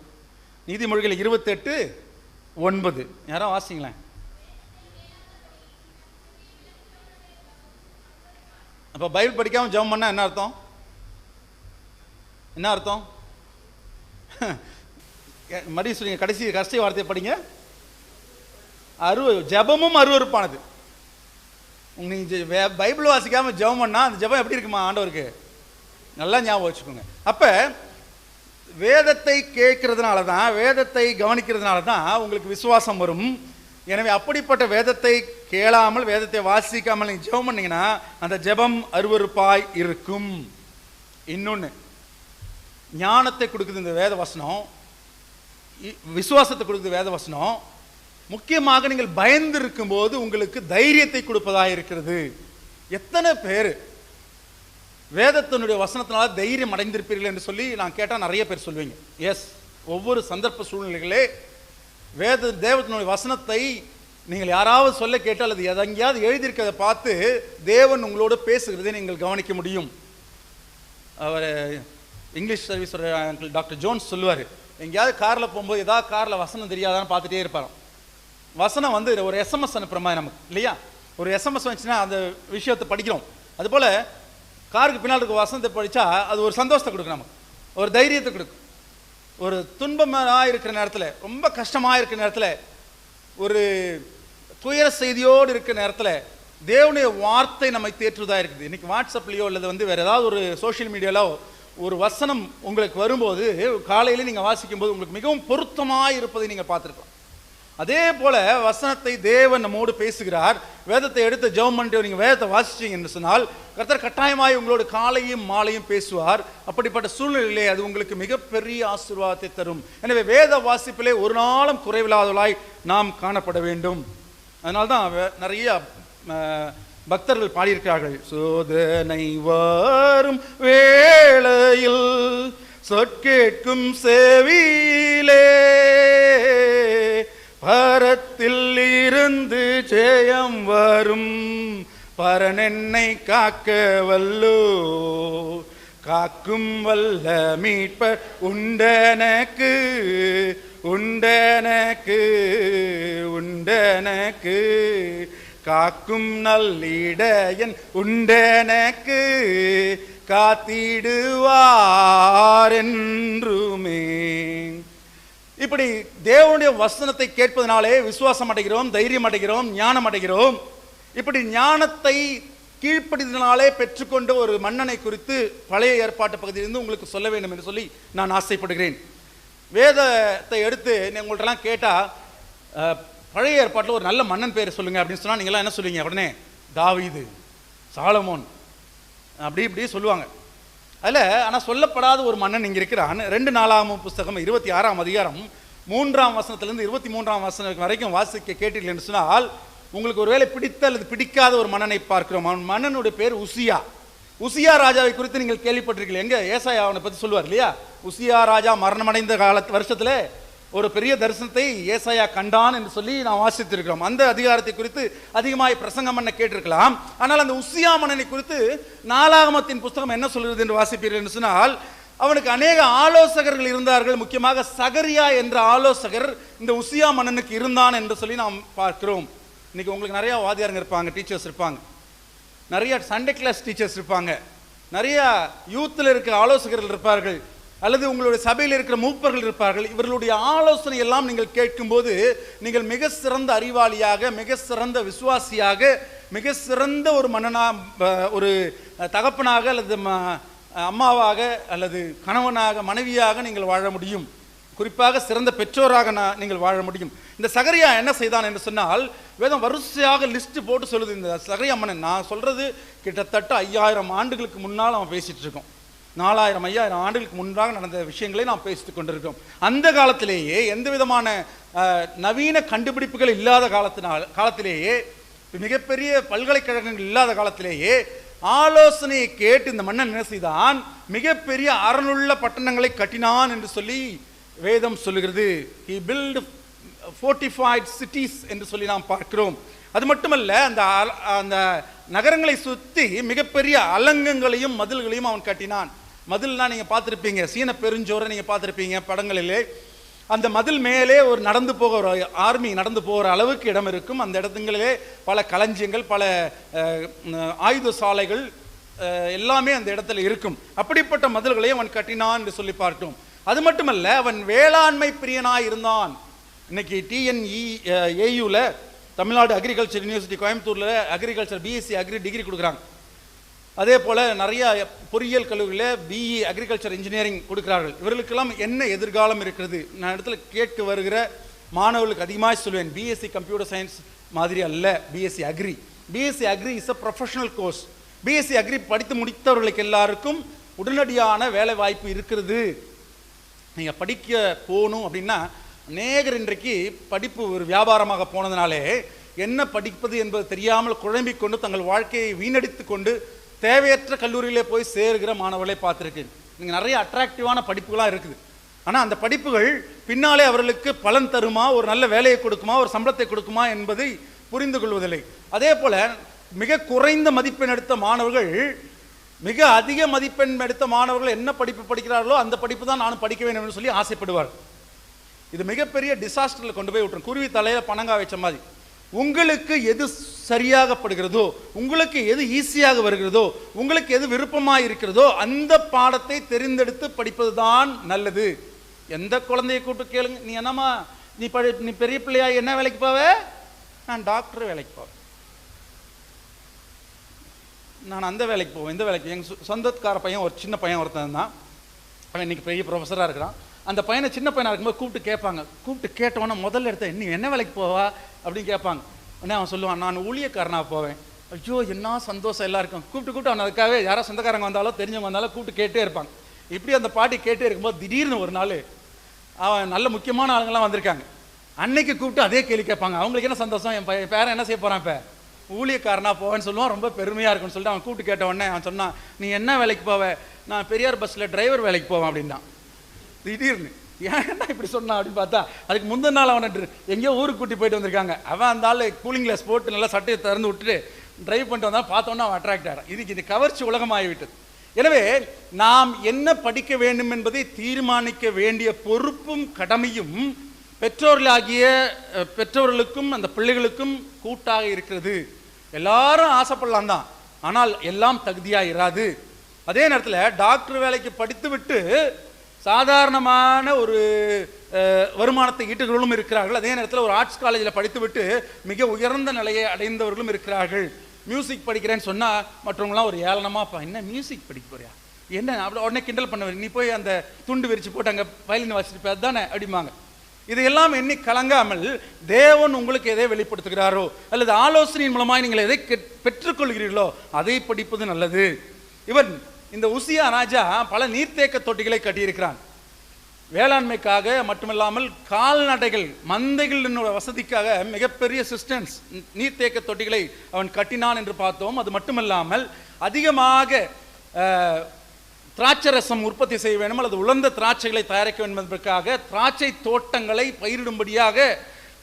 நீதிமொழிகள் 28:9. யாரும் வாசிங்களேன். அப்போ பைபிள் படிக்காமல் ஜெபம் பண்ணால் என்ன அர்த்தம்? மறுபடியும் சொல்லுங்க, கடைசி வார்த்தையை படிங்க. ஜெபமும் அருவருப்பானது. நீங்கள் பைபிள் வாசிக்காமல் ஜெபம் பண்ணால் அந்த ஜெபம் எப்படி இருக்குமா ஆண்டவருக்கு? நல்லா ஞாபகம் வச்சுக்கோங்க. அப்போ வேதத்தை கேட்கறதுனால தான், வேதத்தை கவனிக்கிறதுனால தான் உங்களுக்கு விசுவாசம் வரும். எனவே அப்படிப்பட்ட வேதத்தை கேளாமல், வேதத்தை வாசிக்காமல் நீங்கள் ஜெபம் பண்ணீங்கன்னா அந்த ஜெபம் அருவருப்பாய் இருக்கும். இன்னொன்று, ஞானத்தை கொடுக்குது இந்த வேத வசனம், விசுவாசத்தை கொடுக்குது வேத வசனம். முக்கியமாக நீங்கள் பயந்து இருக்கும்போது உங்களுக்கு தைரியத்தை கொடுப்பதாக இருக்கிறது. எத்தனை பேர் வேதத்தினுடைய வசனத்தினால தைரியம் அடைந்திருப்பீர்கள் என்று சொல்லி நான் கேட்டால் நிறைய பேர் சொல்லுவீங்க. எஸ், ஒவ்வொரு சந்தர்ப்ப சூழ்நிலைகளே தேவத்தினுடைய வசனத்தை நீங்கள் யாராவது சொல்ல கேட்டால் அல்லது எங்கேயாவது எழுதியிருக்கிறத பார்த்து தேவன் உங்களோட பேசுகிறதை நீங்கள் கவனிக்க முடியும். அவர் இங்கிலீஷ் சர்வீஸ் டாக்டர் ஜோன்ஸ் சொல்லுவார், எங்கேயாவது காரில் போகும்போது ஏதாவது காரில் வசனம் தெரியாதான்னு பார்த்துட்டே இருப்பாராம். வசனம் வந்து ஒரு எஸ்எம்எஸ் அனுப்புகிற மாதிரி நமக்கு இல்லையா? ஒரு எஸ்எம்எஸ் வந்துச்சுன்னா அந்த விஷயத்தை படிக்கிறோம். அதுபோல் காருக்கு பின்னால் இருக்க வசனத்தை படித்தா அது ஒரு சந்தோஷத்தை கொடுக்கும், நமக்கு ஒரு தைரியத்தை கொடுக்கும். ஒரு துன்பமாக இருக்கிற நேரத்தில், ரொம்ப கஷ்டமாக இருக்கிற நேரத்தில், ஒரு துயர செய்தியோடு இருக்கிற நேரத்தில் தேவனுடைய வார்த்தை நம்மை தேற்றுவதாக இருக்குது. இன்றைக்கி வாட்ஸ்அப்லேயோ அல்லது வந்து வேறு ஏதாவது ஒரு சோஷியல் மீடியாவிலோ ஒரு வசனம் உங்களுக்கு வரும்போது காலையில் நீங்கள் வாசிக்கும்போது உங்களுக்கு மிகவும் பொருத்தமாக இருப்பதை நீங்கள் பார்த்துருக்கலாம். அதே போல் வசனத்தை தேவன் நம்மோடு பேசுகிறார். வேதத்தை எடுத்து ஜெபம் பண்ணிட்டு நீங்கள் வேதத்தை வாசிச்சிங்க என்று சொன்னால் கர்த்தர் கட்டாயமாய் உங்களோட காலையும் மாலையும் பேசுவார். அப்படிப்பட்ட சூழ்நிலையிலே அது உங்களுக்கு மிகப்பெரிய ஆசீர்வாதத்தை தரும். எனவே வேத வாசிப்பிலே ஒரு நாளும் குறைவில்லாதவளாய் நாம் காணப்பட வேண்டும். அதனால்தான் நிறைய பக்தர்கள் பாடியிருக்கிறார்கள், சோதனை வரும் வேளையில் சொற்கேட்கும் செவியிலே பரத்தில் இருந்து ஜெயம் வரும், பரனென்னை காக்க வல்லோ, காக்கும் வல்ல மீட்பர் உண்டனக்கு உண்டனக்கு உண்டனக்கு, காக்கும் நல்லிடையன் உண்டனக்கு காத்திடுவார் என்றுமே. இப்படி தேவனுடைய வசனத்தை கேட்பதனாலே விசுவாசம் அடைகிறோம், தைரியம் அடைகிறோம், ஞானம் அடைகிறோம். இப்படி ஞானத்தை கீழ்ப்படிதனாலே பெற்றுக்கொண்ட ஒரு மன்னனை குறித்து பழைய ஏற்பாட்டு பகுதியிலிருந்து உங்களுக்கு சொல்ல வேண்டும் என்று சொல்லி நான் ஆசைப்படுகிறேன். வேதத்தை எடுத்து உங்கள்கிட்டலாம் கேட்டால் பழைய ஏற்பாட்டில் ஒரு நல்ல மன்னன் பேர் சொல்லுங்கள் அப்படின்னு சொன்னால் நீங்களாம் என்ன சொல்லுவீங்க? உடனே தாவீது, சாலமோன் அப்படி இப்படி சொல்லுவாங்க. அதில் ஆனால் சொல்லப்படாத ஒரு மன்னன் இங்கே இருக்கிறான். 2 நாளாகமம் புஸ்தகம் 26ஆம் அதிகாரம் 3ஆம் வசனத்திலிருந்து 23ஆம் வசனம் வரைக்கும் வாசிக்க கேட்டீர்கள் என்று சொன்னால் உங்களுக்கு ஒருவேளை பிடித்த அல்லது பிடிக்காத ஒரு மன்னனை பார்க்கிறோம். அவன் மன்னனுடைய பேர் உசியா. உசியா ராஜாவை குறித்து நீங்கள் கேள்விப்பட்டிருக்கீங்க. எங்க ஏசாயா அவனை பற்றி சொல்லுவார் இல்லையா? உசியா ராஜா மரணமடைந்த வருஷத்துல ஒரு பெரிய தரிசனத்தை ஏசாயா கண்டான் என்று சொல்லி நாம் வாசித்திருக்கிறோம். அந்த அதிகாரத்தை குறித்து அதிகமாய் பிரசங்கம் பண்ண கேட்டிருக்கலாம். ஆனால் அந்த உசியா மன்னனை குறித்து நாளாகமத்தின் புஸ்தகம் என்ன சொல்கிறது என்று வாசிப்பீர்கள் என்று சொன்னால், அவனுக்கு அநேக ஆலோசகர்கள் இருந்தார்கள். முக்கியமாக சகரியா என்ற ஆலோசகர் இந்த உசியா மன்னனுக்கு இருந்தான் என்று சொல்லி நாம் பார்க்கிறோம். இன்னைக்கு உங்களுக்கு நிறைய வாதியாருங்க இருப்பாங்க, டீச்சர்ஸ் இருப்பாங்க, நிறைய சண்டே கிளாஸ் டீச்சர்ஸ் இருப்பாங்க, நிறைய யூத்தில் இருக்கிற ஆலோசகர்கள் இருப்பார்கள், அல்லது உங்களுடைய சபையில் இருக்கிற மூப்பர்கள் இருப்பார்கள். இவர்களுடைய ஆலோசனை எல்லாம் நீங்கள் கேட்கும்போது நீங்கள் மிக சிறந்த அறிவாளியாக, மிக சிறந்த விசுவாசியாக, மிக சிறந்த ஒரு மன்னனா, ஒரு தகப்பனாக அல்லது அம்மாவாக அல்லது கணவனாக மனைவியாக நீங்கள் வாழ முடியும். குறிப்பாக சிறந்த பெற்றோராக நீங்கள் வாழ முடியும். இந்த சகரியா என்ன செய்தான் என்று சொன்னால், வேதம் வரிசையாக லிஸ்ட் போட்டு சொல்லுது. இந்த சகரியா மன்னன், நான் சொல்றது கிட்டத்தட்ட 5000 ஆண்டுகளுக்கு முன்னால் அவன் பேசிட்டு இருக்கோம். 4000-5000 ஆண்டுகளுக்கு முன்பாக நடந்த விஷயங்களை நாம் பேசிட்டு கொண்டிருக்கோம். அந்த காலத்திலேயே எந்த விதமான நவீன கண்டுபிடிப்புகள் இல்லாத காலத்திலேயே, மிகப்பெரிய பல்கலைக்கழகங்கள் இல்லாத காலத்திலேயே ஆலோசனையை கேட்டு இந்த மன்னன் என்ன செய்தான், மிகப்பெரிய அரணுள்ள பட்டணங்களை கட்டினான் என்று சொல்லி வேதம் சொல்லுகிறது. he built fortified cities என்று சொல்லி நாம் பார்க்கிறோம். அது மட்டுமல்ல, அந்த நகரங்களை சுற்றி மிகப்பெரிய அலங்கங்களையும் மதில்களையும் அவன் கட்டினான். மதில்னா நீங்க பார்த்துருப்பீங்க, சீன பெருஞ்சோரை நீங்க பார்த்துருப்பீங்க படங்களிலே. அந்த மதில் மேலே ஒரு நடந்து போக, ஒரு ஆர்மி நடந்து போகிற அளவுக்கு இடம் இருக்கும். அந்த இடத்துங்களிலே பல களஞ்சியங்கள், பல ஆயுத சாலைகள் எல்லாமே அந்த இடத்துல இருக்கும். அப்படிப்பட்ட மதில்களை அவன் கட்டினான் என்று சொல்லி பார்த்தோம். அது மட்டுமல்ல, அவன் வேளாண்மை பிரியனாய் இருந்தான். இன்னைக்கு TNEAU தமிழ்நாடு அக்ரிகல்ச்சர் யூனிவர்சிட்டி கோயம்புத்தூர்ல அக்ரிகல்ச்சர் பிஎஸ்சி அக்ரி டிகிரி கொடுக்குறாங்க. அதே போல நிறைய பொறியியல் கல்லூரியில் BE அக்ரிகல்ச்சர் இன்ஜினியரிங் கொடுக்கிறார்கள். இவர்களுக்கெல்லாம் என்ன எதிர்காலம் இருக்கிறது? நான் இடத்துல கேட்க வருகிற மாணவர்களுக்கு அதிகமாக சொல்வேன், BSc கம்ப்யூட்டர் சயின்ஸ் மாதிரி அல்ல BSc agri. BSc agri is a professional course. BSc agri படித்து முடித்தவர்களுக்கு எல்லாருக்கும் உடனடியான வேலை வாய்ப்பு இருக்கிறது. நீங்கள் படிக்க போகணும் அப்படின்னா, அநேகர் இன்றைக்கு படிப்பு ஒரு வியாபாரமாக போனதுனாலே என்ன படிப்பது என்பது தெரியாமல் குழம்பிக் கொண்டு தங்கள் வாழ்க்கையை வீணடித்து கொண்டு தேவையற்ற கல்லூரியிலே போய் சேருகிற மாணவர்களை பார்த்துருக்கு. நீங்கள் நிறைய அட்ராக்டிவான படிப்புகளாக இருக்குது. ஆனால் அந்த படிப்புகள் பின்னாலே அவர்களுக்கு பலன் தருமா, ஒரு நல்ல வேலையை கொடுக்குமா, ஒரு சம்பளத்தை கொடுக்குமா என்பதை புரிந்து கொள்வதில்லை. அதே போல மிக குறைந்த மதிப்பெண் எடுத்த மாணவர்கள், மிக அதிக மதிப்பெண் எடுத்த மாணவர்கள் என்ன படிப்பு படிக்கிறார்களோ அந்த படிப்பு தான் நானும் படிக்க வேண்டும் என்று சொல்லி ஆசைப்படுவார். இது மிகப்பெரிய டிசாஸ்டரில் கொண்டு போய் விட்டுரும். குருவி தலையில பணங்கா வச்ச மாதிரி. உங்களுக்கு எது சரியாகப்படுகிறதோ, உங்களுக்கு எது ஈஸியாக வருகிறதோ, உங்களுக்கு எது விருப்பமாக இருக்கிறதோ அந்த பாடத்தை தெரிந்தெடுத்து படிப்பது தான் நல்லது. எந்த குழந்தையை கூப்பிட்டு கேளுங்க, நீ என்னம்மா நீ பெரிய பிள்ளையா என்ன வேலைக்கு போவே? நான் டாக்டர் வேலைக்கு போவேன், நான் அந்த வேலைக்கு போவேன், இந்த வேலைக்கு. எங்கள் சொந்தக்கார பையன், ஒரு சின்ன பையன் ஒருத்தன் தான், அவன் இன்னைக்கு பெரிய ப்ரொஃபஸராக இருக்கிறான். அந்த பையனை சின்ன பையனாக இருக்கும்போது கூப்பிட்டு கேட்பாங்க. கூப்பிட்டு கேட்டவொன்னே முதல்ல எடுத்த நீ என்ன வேலைக்கு போவா அப்படின்னு கேட்பாங்க. உடனே அவன் சொல்லுவான், நான் ஊழியக்காரனாக போவேன். ஐயோ என்ன சந்தோஷம் எல்லாருக்கும். கூப்பிட்டு அவன் அதுக்காகவே யாரோ சொந்தக்காரங்க வந்தாலும் தெரிஞ்சவங்க வந்தாலும் கூப்பிட்டு கேட்டே இருப்பாங்க. இப்படி அந்த பாட்டி கேட்டே இருக்கும்போது திடீர்னு ஒரு நாள் அவன் நல்ல முக்கியமான ஆளுங்கள்லாம் வந்திருக்காங்க. அன்னைக்கு கூப்பிட்டு அதே கேள்வி கேட்பாங்க. அவங்களுக்கு என்ன சந்தோஷம், என் பேரன் என்ன செய்ய போகிறான், இப்போ ஊழியக்காரனா போவேன்னு சொல்லுவான். ரொம்ப பெருமையாக இருக்குன்னு சொல்லிட்டு அவன் கூப்பிட்டு கேட்ட உடனே அவன் சொன்னான், நீ என்ன வேலைக்கு போவேன்? நான் பெரியார் பஸ்ஸில் டிரைவர் வேலைக்கு போவேன் அப்படின்னா. திடீர்னு ஏன்னா இப்படி சொன்னான் அப்படின்னு பார்த்தா, அதுக்கு முந்தின நாள் அவனை எங்கேயோ ஊருக்கு கூட்டி போயிட்டு வந்திருக்காங்க. அவன் அந்த ஆள் கூலிங் கிளாஸ் போட்டு நல்லா சட்டையை திறந்து விட்டுட்டு டிரைவ் பண்ணிட்டு வந்தால் பார்த்தோன்னா அவன் அட்ராக்ட் ஆகிறான். இதுக்கு இது கவர்ச்சி உலகமாகிவிட்டது. எனவே நாம் என்ன படிக்க வேண்டும் என்பதை தீர்மானிக்க வேண்டிய பொறுப்பும் கடமையும் பெற்றோர்களுக்கும் அந்த பிள்ளைகளுக்கும் கூட்டாக இருக்கிறது. எல்லாரும் ஆசைப்படலாம் தான், ஆனால் எல்லாம் தகுதியாக இராது. அதே நேரத்தில் டாக்டர் வேலைக்கு படித்து விட்டு சாதாரணமான ஒரு வருமானத்தை ஈட்டுகளும் இருக்கிறார்கள். அதே நேரத்தில் ஒரு ஆர்ட்ஸ் காலேஜில் படித்துவிட்டு மிக உயர்ந்த நிலையை அடைந்தவர்களும் இருக்கிறார்கள். மியூசிக் படிக்கிறேன்னு சொன்னால் மற்றவங்களாம் ஒரு ஏளனமாப்பா, என்ன மியூசிக் படிக்க போறியா, என்ன அப்படி உடனே கிண்டல் பண்ண, நீ போய் அந்த துண்டு விரிச்சு போட்டு அங்கே வயலின் வாசிட்டு தானே அப்படிம்பாங்க. இதையெல்லாம் எண்ணி கலங்காமல் தேவன் உங்களுக்கு எதை வெளிப்படுத்துகிறாரோ அல்லது ஆலோசனையின் மூலமாக நீங்கள் எதை பெற்றுக்கொள்கிறீர்களோ அதை படிப்பது நல்லது. இவன் இந்த உசியா ராஜா பல நீர்த்தேக்க தொட்டிகளை கட்டியிருக்கிறான். வேளாண்மைக்காக மட்டுமில்லாமல் கால்நடைகள் மந்தைகளின் வசதிக்காக மிகப்பெரிய சிஸ்டன்ஸ் நீர்த்தேக்க தொட்டிகளை அவன் கட்டினான் என்று பார்த்தோம். அது மட்டுமல்லாமல் அதிகமாக திராட்சை ரசம் உற்பத்தி செய்ய வேண்டும் அல்லது உலர்ந்த திராட்சைகளை தயாரிக்க வேண்டும் என்பதற்காக திராட்சை தோட்டங்களை பயிரிடும்படியாக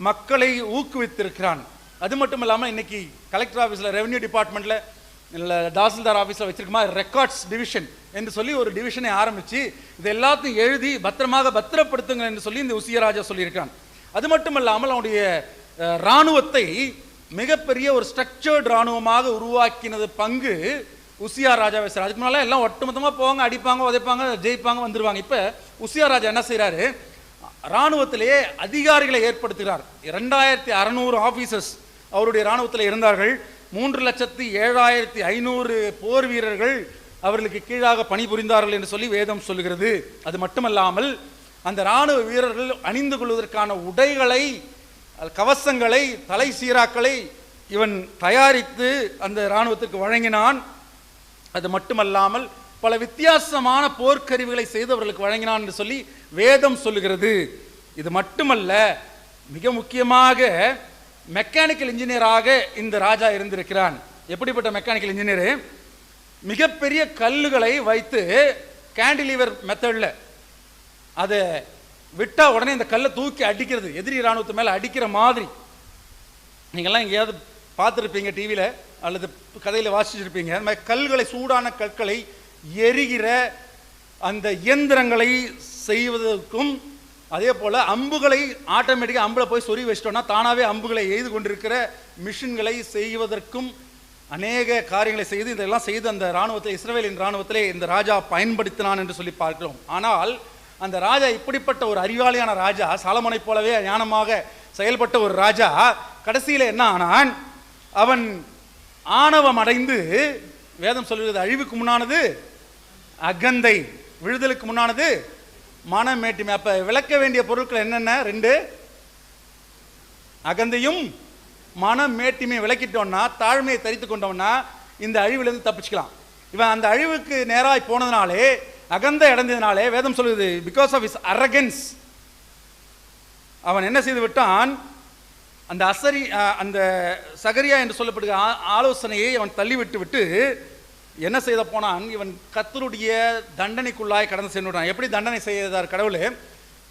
மக்களை ஊக்குவித்திருக்கிறான். அது மட்டும் இல்லாமல் இன்னைக்கு கலெக்டர் ஆஃபீஸில், ரெவென்யூ டிபார்ட்மெண்ட்டில், இல்லை தாசில்தார் ஆஃபீஸில் வச்சிருக்குமா ரெக்கார்ட்ஸ் டிவிஷன் என்று சொல்லி ஒரு டிவிஷனை ஆரம்பித்து இது எல்லாத்தையும் எழுதி பத்திரப்படுத்துங்க என்று சொல்லி இந்த உசியா ராஜா சொல்லியிருக்கான். அது மட்டும் இல்லாமல் அவனுடைய இராணுவத்தை மிகப்பெரிய ஒரு ஸ்ட்ரக்சர்டு இராணுவமாக உருவாக்கினது பங்கு உசியா ராஜாவை சார். அதுக்கு முன்னால எல்லாம் ஒட்டுமொத்தமாக போவாங்க, அடிப்பாங்க, உதைப்பாங்க, ஜெயிப்பாங்க, வந்துடுவாங்க. இப்போ உசியா ராஜா என்ன செய்கிறாரு, இராணுவத்திலேயே அதிகாரிகளை ஏற்படுத்துகிறார். 2600 ஆஃபீஸர்ஸ் அவருடைய இராணுவத்தில் இருந்தார்கள். 3,07,500 போர் வீரர்கள் அவர்களுக்கு கீழாக பணிபுரிந்தார்கள் என்று சொல்லி வேதம் சொல்லுகிறது. அது மட்டுமல்லாமல் அந்த இராணுவ வீரர்கள் அணிந்து கொள்வதற்கான உடைகளை, கவசங்களை, தலை சீராக்களை இவன் தயாரித்து அந்த இராணுவத்திற்கு வழங்கினான். அது மட்டுமல்லாமல் பல வித்தியாசமான போர்க்கருவிகளை செய்து அவர்களுக்கு வழங்கினான் என்று சொல்லி வேதம் சொல்லுகிறது. இது மட்டுமல்ல, மிக முக்கியமாக மெக்கானிக்கல் இன்ஜினியராக இந்த ராஜா இருந்திருக்கிறான். எப்படிப்பட்ட மெக்கானிக்கல் இன்ஜினியர்? மிகப்பெரிய கல்லுகளை வைத்து கேண்டிலீவர் மெத்தடில் அதை விட்டால் உடனே இந்த கல்லை தூக்கி அடிக்கிறது, எதிரி இராணுவத்து மேலே அடிக்கிற மாதிரி. நீங்கள்லாம் எங்கேயாவது பார்த்துருப்பீங்க, டிவியில் அல்லது கதையில் வாசிச்சிருப்பீங்க. அந்த மாதிரி கல்களை, சூடான கற்களை எரிகிற அந்த இயந்திரங்களை செய்வதற்கும், அதே போல் அம்புகளை ஆட்டோமேட்டிக்காக அம்பில் போய் சொறி வச்சிட்டோன்னா தானாகவே அம்புகளை எய்து கொண்டிருக்கிற மிஷின்களை செய்வதற்கும் அநேக காரியங்களை செய்து இதெல்லாம் செய்து அந்த இராணுவத்தில், இஸ்ரவேலின் இராணுவத்திலே இந்த ராஜா பயன்படுத்தினான் என்று சொல்லி பார்க்கிறோம். ஆனால் அந்த ராஜா இப்படிப்பட்ட ஒரு அறிவாளியான ராஜா, சாலமோனை போலவே ஞானமாக செயல்பட்ட ஒரு ராஜா, கடைசியில் என்ன ஆனான்? அவன் ஆணவம் அடைந்து, வேதம் சொல்கிறது அழிவுக்கு முன்னானது அகந்தை, விழுதலுக்கு முன்னானது மனமேட்டிமை. அப்ப விளக்க வேண்டிய பொருட்கள் என்னென்ன? 2, அகந்தையும் மனமேட்டிமை விளக்கிட்டோம்னா, தாழ்மையை தரித்து கொண்டோம்னா இந்த அழிவிலிருந்து தப்பிச்சுக்கலாம். இவன் அந்த அழிவுக்கு நேராய் போனதுனாலே, அகந்தை அடைந்ததுனாலே வேதம் சொல்லுது, பிகாஸ் ஆஃப் ஹிஸ் அரகன்ஸ் அவன் என்ன செய்து விட்டான்? அந்த அந்த சகரியா என்று சொல்லப்படுகிற ஆலோசனையை அவன் தள்ளிவிட்டு விட்டு என்ன செய்த போனான்? இவன் கர்த்தருடைய தண்டனைக்குள்ளாய் கடந்து சென்றுட்டான். எப்படி தண்டனை செய்தார் கடவுள்?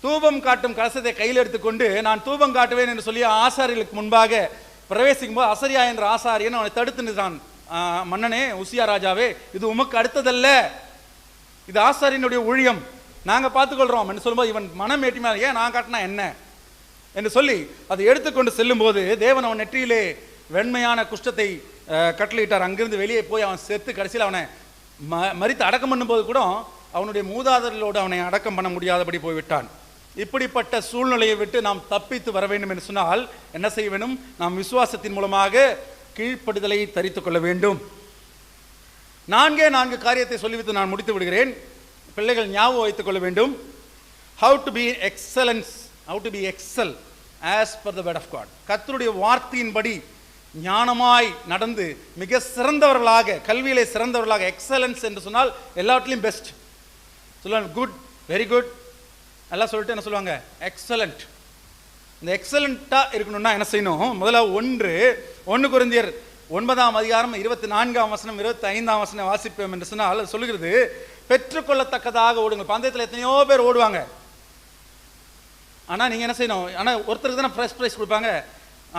தூபம் காட்டும் கலசத்தை கையில் எடுத்துக்கொண்டு நான் தூபம் காட்டுவேன் என்று சொல்லி ஆசாரியர்களுக்கு முன்பாக பிரவேசிக்கும் போது அசரியா என்ற ஆசாரியன் அவனை தடுத்து நின்றான். மன்னனே, உசியா ராஜாவே, இது உமக்கு அடுத்ததல்ல, இது ஆசாரியனுடைய ஊழியம், நாங்கள் பார்த்துக்கொள்கிறோம் என்று சொல்லும்போது இவன் மனம் ஏற்றிமா, ஏன் நான் காட்டினா என்ன என்று சொல்லி அதை எடுத்துக்கொண்டு செல்லும் போது தேவன் அவன் நெற்றியிலே வெண்மையான குஷ்டத்தை கட்டளையிட்டார். அங்கிருந்து வெளியே போய் அவன் செத்து கடைசியில் அவனை மரித்து அடக்கம் பண்ணும்போது கூட அவனுடைய மூதாதர்களோடு அவனை அடக்கம் பண்ண முடியாதபடி போய்விட்டான். இப்படிப்பட்ட சூழ்நிலையை விட்டு நாம் தப்பித்து வர வேண்டும் என்று சொன்னால் என்ன செய்ய வேண்டும்? நாம் விசுவாசத்தின் மூலமாக கீழ்ப்படுதலை தரித்துக் கொள்ள வேண்டும். 4 காரியத்தை சொல்லிவிட்டு நான் முடித்து விடுகிறேன். பிள்ளைகள் ஞாபகம் வைத்துக் கொள்ள வேண்டும். How to be excel as per the word of God. கர்த்தருடைய வார்த்தையின்படி ஞானமாய் நடந்து மிக சிறந்தவர்களாக, கல்வியிலே சிறந்தவர்களாக, எக்ஸலன்ஸ் என்று சொன்னால் எல்லாவற்றிலையும் பெஸ்ட் சொல்லுவாங்க. குட், வெரி குட் எல்லாம் சொல்லிட்டு என்ன சொல்லுவாங்க? எக்ஸலண்ட். இந்த எக்ஸலண்ட்டாக இருக்கணும்னா என்ன செய்யணும்? முதல்ல 1 கொரிந்தியர் 9ஆம் அதிகாரம் 24ஆம் வசனம் 25ஆம் வசனம் வாசிப்போம் என்று சொன்னால் சொல்லுகிறது, பெற்றுக்கொள்ளத்தக்கதாக ஓடுங்கள். பந்தயத்தில் எத்தனையோ பேர் ஓடுவாங்க, ஆனால் நீங்கள் என்ன செய்யணும்? ஆனால் ஒருத்தருக்கு தானே ஃபர்ஸ்ட் ப்ரைஸ் கொடுப்பாங்க.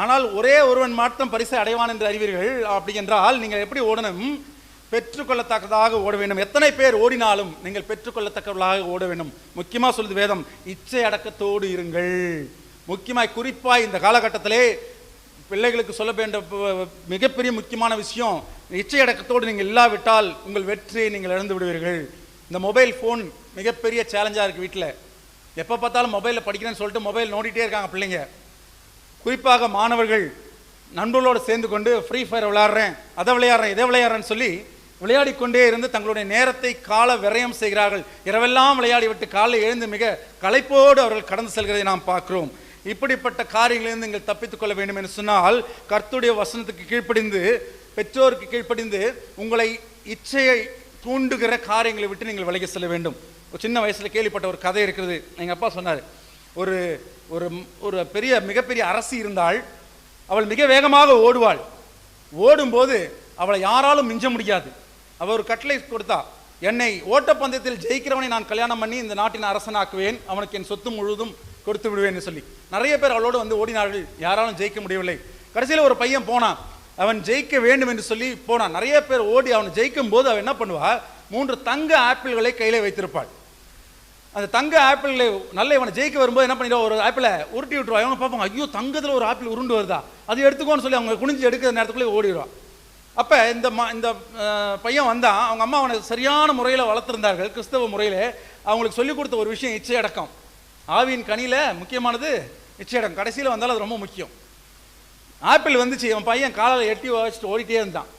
ஆனால் ஒரே ஒருவன் மாத்திரம் பரிசை அடைவான் என்று அறிவீர்கள். அப்படி என்றால் நீங்கள் எப்படி ஓடணும்? பெற்றுக்கொள்ளத்தக்கதாக ஓட வேண்டும். எத்தனை பேர் ஓடினாலும் நீங்கள் பெற்றுக்கொள்ளத்தக்கவர்களாக ஓட வேண்டும். முக்கியமாக சொல்லுது வேதம், இச்சை அடக்கத்தோடு இருங்கள். முக்கியமாக குறிப்பாக இந்த காலகட்டத்திலே பிள்ளைகளுக்கு சொல்ல வேண்டிய மிகப்பெரிய முக்கியமான விஷயம், இச்சை அடக்கத்தோடு நீங்கள் இல்லாவிட்டால் உங்கள் வெற்றியை நீங்கள் இழந்து விடுவீர்கள். இந்த மொபைல் ஃபோன் மிகப்பெரிய சேலஞ்சாக இருக்குது. வீட்டில் எப்போ பார்த்தாலும் மொபைலில் படிக்கிறேன்னு சொல்லிட்டு மொபைல் நோண்டிகிட்டே இருக்காங்க பிள்ளைங்க. குறிப்பாக மாணவர்கள் நண்பர்களோடு சேர்ந்து கொண்டு ஃப்ரீ ஃபயர் விளையாடுறேன், அதை விளையாடுறேன், இதை விளையாடுறேன்னு சொல்லி விளையாடிக்கொண்டே இருந்து தங்களுடைய நேரத்தை கால விரயம் செய்கிறார்கள். இரவெல்லாம் விளையாடி விட்டு காலையில் எழுந்து மிக களைப்போடு அவர்கள் கடந்து செல்கிறதை நாம் பார்க்கிறோம். இப்படிப்பட்ட காரியங்களிலிருந்து நீங்கள் தப்பித்துக் கொள்ள வேண்டும் என்று சொன்னால் கர்த்தருடைய வசனத்துக்கு கீழ்ப்படிந்து, பெற்றோருக்கு கீழ்ப்படிந்து, உங்களை இச்சையை தூண்டுகிற காரியங்களை விட்டு நீங்கள் விலகி செல்ல வேண்டும். சின்ன வயசில் கேள்விப்பட்ட ஒரு கதை இருக்கிறது. எங்கள் அப்பா சொன்னார், ஒரு ஒரு ஒரு மிகப்பெரிய அரசி இருந்தாள். அவள் மிக வேகமாக ஓடுவாள். ஓடும்போது அவளை யாராலும் மிஞ்ச முடியாது. அவள் ஒரு கட்டளை கொடுத்தா, என்னை ஓட்டப்பந்தயத்தில் ஜெயிக்கிறவனை நான் கல்யாணம் பண்ணி இந்த நாட்டின் அரசனாக்குவேன், அவனுக்கு என் சொத்து முழுவதும் கொடுத்து விடுவேன்னு சொல்லி. நிறைய பேர் அவளோடு வந்து ஓடினார்கள், யாராலும் ஜெயிக்க முடியவில்லை. கடைசியில் ஒரு பையன் போனான், அவன் ஜெயிக்க வேண்டும் என்று சொல்லி போனான். நிறைய பேர் ஓடி அவன் ஜெயிக்கும் போது அவன் என்ன பண்ணுவா, 3 தங்க ஆப்பிள்களை கையில் வைத்திருப்பாள். அந்த தங்க ஆப்பிள் நல்ல இவனை ஜெயிக்க வரும்போது என்ன பண்ணிடுவா, ஒரு ஆப்பிளை உருட்டி விட்டுருவா. இவங்க பார்ப்பாங்க, ஐயோ தங்கத்தில் ஒரு ஆப்பிள் உருண்டு வருதா, அது எடுத்துக்கோன்னு சொல்லி அவங்க குனிஞ்சு எடுக்கிற நேரத்துக்குள்ளே ஓடிடுவான். அப்போ இந்த பையன் வந்தான். அவங்க அம்மா அவனை சரியான முறையில் வளர்த்துருந்தார்கள், கிறிஸ்தவ முறையில். அவங்களுக்கு சொல்லிக் கொடுத்த ஒரு விஷயம் இச்சை அடக்கம். ஆவியின் கனியில் முக்கியமானது இச்சை அடக்கம். கடைசியில் வந்தாலும் அது ரொம்ப முக்கியம். ஆப்பிள் வந்துச்சு, அவன் பையன் காலையில் எட்டி வச்சுட்டு ஓடிட்டே இருந்தான்.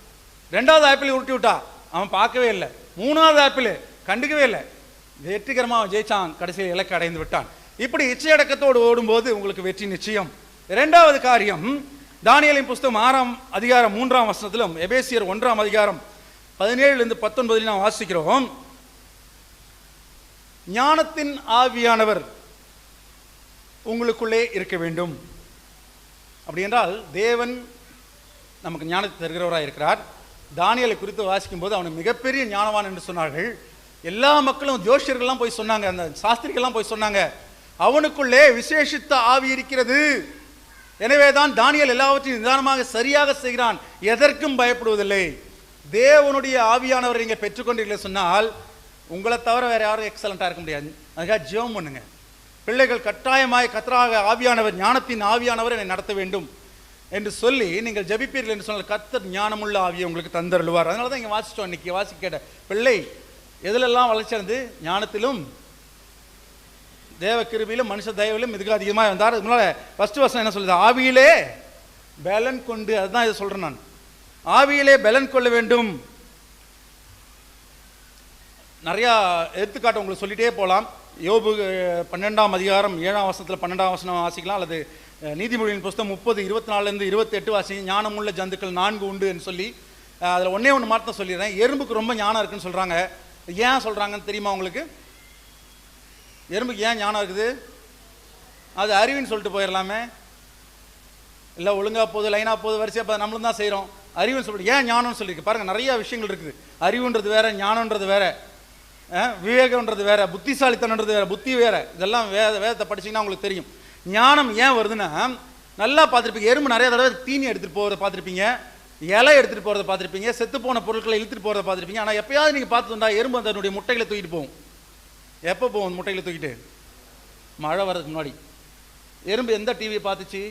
2வது ஆப்பிள் உருட்டி விட்டா, அவன் பார்க்கவே இல்லை. 3வது ஆப்பிள் கண்டுக்கவே இல்லை. வெற்றிகரமாக அவன் ஜெயிச்சான், கடைசியில் இலக்கு அடைந்து விட்டான். இப்படி இச்சையடக்கத்தோடு ஓடும்போது உங்களுக்கு வெற்றி நிச்சயம். 2வது காரியம், தானியேலின் புஸ்தகம் 6ஆம் அதிகாரம் 3ஆம் வசனத்திலும் எபேசியர் 1ஆம் அதிகாரம் 17-19 நாம் வாசிக்கிறோம். ஞானத்தின் ஆவியானவர் உங்களுக்குள்ளே இருக்க வேண்டும். அப்படி என்றால் தேவன் நமக்கு ஞானத்தை தருகிறவராக இருக்கிறார். தானியேலை குறித்து வாசிக்கும் போது அவனை மிகப்பெரிய ஞானவான் என்று சொன்னார்கள். எல்லா மக்களும், ஜோஷியர்கள்லாம் போய் சொன்னாங்க, அந்த சாஸ்திரிகள்லாம் போய் சொன்னாங்க, அவனுக்குள்ளே விசேஷித்த ஆவி இருக்கிறது. எனவே தான் தானியேல் எல்லாவற்றையும் நிதானமாக சரியாக செய்கிறான், எதற்கும் பயப்படுவதில்லை. தேவனுடைய ஆவியானவர் நீங்கள் பெற்றுக்கொண்டீர்கள் சொன்னால் உங்களை தவிர வேறு யாரும் எக்ஸலண்ட்டாக இருக்க முடியாது. அதுக்காக ஜெபம் பண்ணுங்க. பிள்ளைகள் கட்டாயமாய் கர்த்தராக ஆவியானவர், ஞானத்தின் ஆவியானவர் என்னை நடத்த வேண்டும் என்று சொல்லி நீங்கள் ஜெபிப்பீர்கள் என்று சொன்னால் கர்த்தர் ஞானமுள்ள ஆவியை உங்களுக்கு தந்தருள்வார். அதனால தான் இங்கே வாசித்தோம். இன்னைக்கு கேட்ட பிள்ளை எதிலெல்லாம் வளர்ச்சி அடைந்து ஞானத்திலும் தேவ கிருபையிலும் மனுஷ தயவிலும் இதுக்கு அதிகமாக வந்தார். முன்னால் ஃபர்ஸ்ட் வசனம் என்ன சொல்லுது, ஆவியிலே பலன் கொண்டு. அதுதான் இதை சொல்கிறேன் நான், ஆவியிலே பலன் கொள்ள வேண்டும். நிறையா எடுத்துக்காட்டு உங்களுக்கு சொல்லிட்டே போகலாம். யோபு 12ஆம் அதிகாரம் 7ஆம் வசனத்தில் 12ஆம் வசனம் வாசிக்கலாம், அல்லது நீதிமொழியின் புஸ்தகம் 30:24-28 வாசிங்க. ஞானமுள்ள ஜந்துக்கள் 4 உண்டு என்று சொல்லி அதில் ஒன்றே ஒன்று மாற்றம் சொல்லிடுறேன். எறும்புக்கு ரொம்ப ஞானம் இருக்குன்னு சொல்கிறாங்க. ஏன் சொல்கிறாங்கன்னு தெரியுமா உங்களுக்கு? எறும்புக்கு ஏன் ஞானம் இருக்குது? அது அறிவுன்னு சொல்லிட்டு போயிடலாமே, இல்லை ஒழுங்காக போகுது, லைனாக போகுது, வரிசையாக நம்மளும் தான் செய்கிறோம். அறிவுன்னு சொல்லிட்டு ஏன் ஞானம்னு சொல்லியிருக்கு பாருங்கள். நிறையா விஷயங்கள் இருக்குது. அறிவுன்றது வேற, ஞானன்றது வேற, விவேகன்றது வேற, புத்திசாலித்தனன்றது வேற, புத்தி வேற. இதெல்லாம் வேதத்தை படிச்சிங்கன்னா உங்களுக்கு தெரியும். ஞானம் ஏன் வருதுன்னா, நல்லா பார்த்துருப்பீங்க, எறும்பு நிறைய தடவை தீனி எடுத்துகிட்டு போகிறத பார்த்துருப்பீங்க, இலை எடுத்துகிட்டு போகிறத பார்த்துருப்பீங்க, செத்து போன பொருட்களை இழுத்துட்டு போகிறத பார்த்துருப்பீங்க. ஆனால் எப்பயாவது நீங்கள் பார்த்துட்டா எறும்பு அதனுடைய முட்டைகளை தூக்கிட்டு போகும். எப்போ போகும் முட்டைகளை தூக்கிட்டு? மழை வர்றதுக்கு முன்னாடி. எறும்பு எந்த டிவியை பார்த்துச்சு?